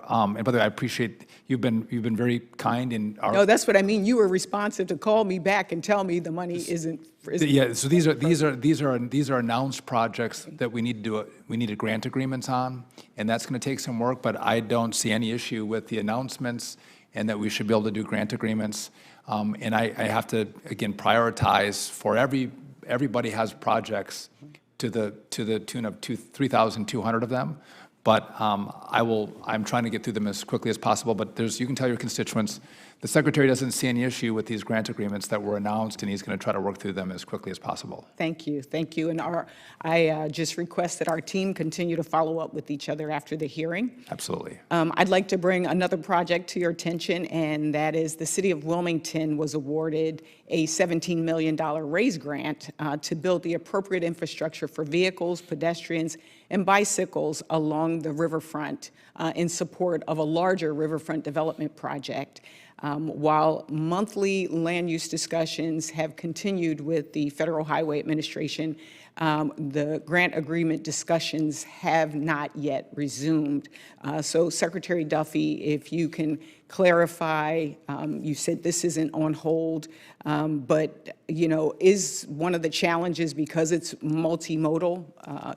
and by the way, I appreciate you've been very kind in our. No, that's what I mean. You were responsive to call me back and tell me the money isn't. Yeah, so these are announced projects that we need to do. We needed grant agreements on, and that's going to take some work. But I don't see any issue with the announcements, and that we should be able to do grant agreements. And I have to, again, prioritize for everybody has projects to the tune of 3,200 of them. But I'm trying to get through them as quickly as possible. But you can tell your constituents, the Secretary doesn't see any issue with these grant agreements that were announced, and he's going to try to work through them as quickly as possible. Thank you, thank you. And I just request that our team continue to follow up with each other after the hearing. Absolutely. I'd like to bring another project to your attention, and that is the City of Wilmington was awarded a $17 million RAISE grant to build the appropriate infrastructure for vehicles, pedestrians, and bicycles along the riverfront in support of a larger riverfront development project. While monthly land use discussions have continued with the Federal Highway Administration, the grant agreement discussions have not yet resumed. So Secretary Duffy, if you can clarify, you said this isn't on hold, but is one of the challenges because it's multimodal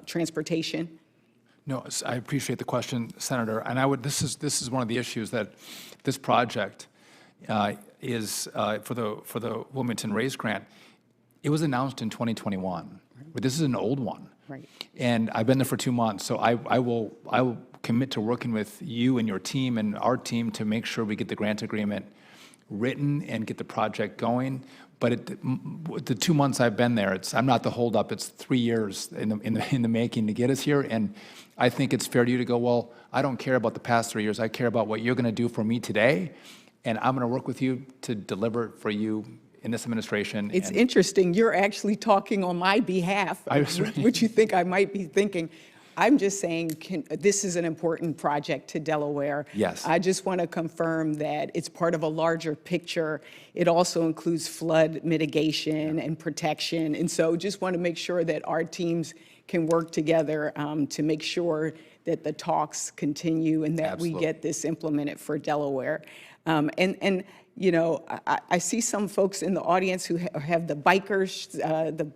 transportation? No, I appreciate the question, Senator. And this is one of the issues that this project is for the Wilmington RAISE grant. It was announced in 2021. But this is an old one. Right. And I've been there for 2 months, so I will commit to working with you and your team and our team to make sure we get the grant agreement written and get the project going. But the 2 months I've been there, I'm not the holdup. It's 3 years in the making to get us here. And I think it's fair to you to go, well, I don't care about the past 3 years. I care about what you're going to do for me today, and I'm going to work with you to deliver it for you in this administration. It's and- interesting, you're actually talking on my behalf, which you think I might be thinking. I'm just saying, this is an important project to Delaware. Yes. I just want to confirm that it's part of a larger picture. It also includes flood mitigation and protection. And so just want to make sure that our teams can work together to make sure that the talks continue and that we get this implemented for Delaware. And you know, I see some folks in the audience who have the bikers,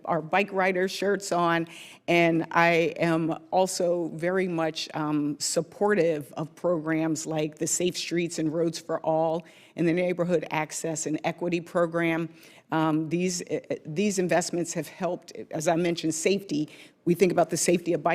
our bike rider shirts on, and I am also very much supportive of programs like the Safe Streets and Roads for All and the Neighborhood Access and Equity Program. These investments have helped, as I mentioned, safety. We think about the safety of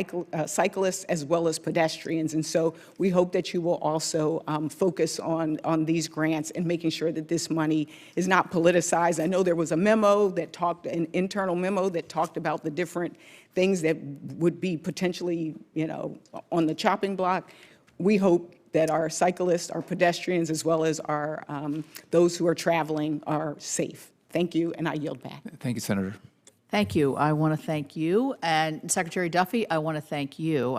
cyclists as well as pedestrians. And so we hope that you will also focus on these grants and making sure that this money is not politicized. I know there was a memo that talked, an internal memo that talked about the different things that would be potentially, you know, on the chopping block. We hope that our cyclists, our pedestrians, as well as our those who are traveling are safe. Thank you, and I yield back. Thank you, Senator. Thank you. I want to thank you. And Secretary Duffy, I want to thank you.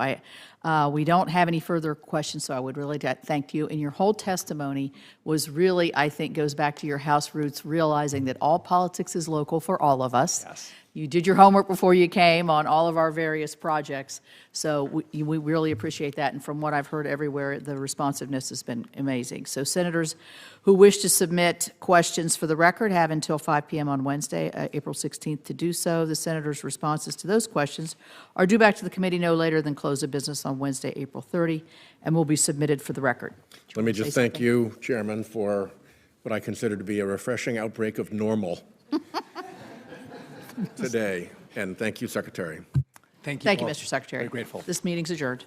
We don't have any further questions, so I would really thank you. And your whole testimony was really, I think, goes back to your House roots, realizing that all politics is local for all of us. Yes. You did your homework before you came on all of our various projects, so we really appreciate that. And from what I've heard everywhere, the responsiveness has been amazing. So senators who wish to submit questions for the record have until 5 p.m. on Wednesday, April 16th to do so. The senators' responses to those questions are due back to the committee no later than close of business on Wednesday, April 30, and will be submitted for the record. Let me just thank you, Chairman, for what I consider to be a refreshing outbreak of normal today. And thank you, Secretary. Thank you. Thank you, all. Mr. Secretary. Very grateful. This meeting's adjourned.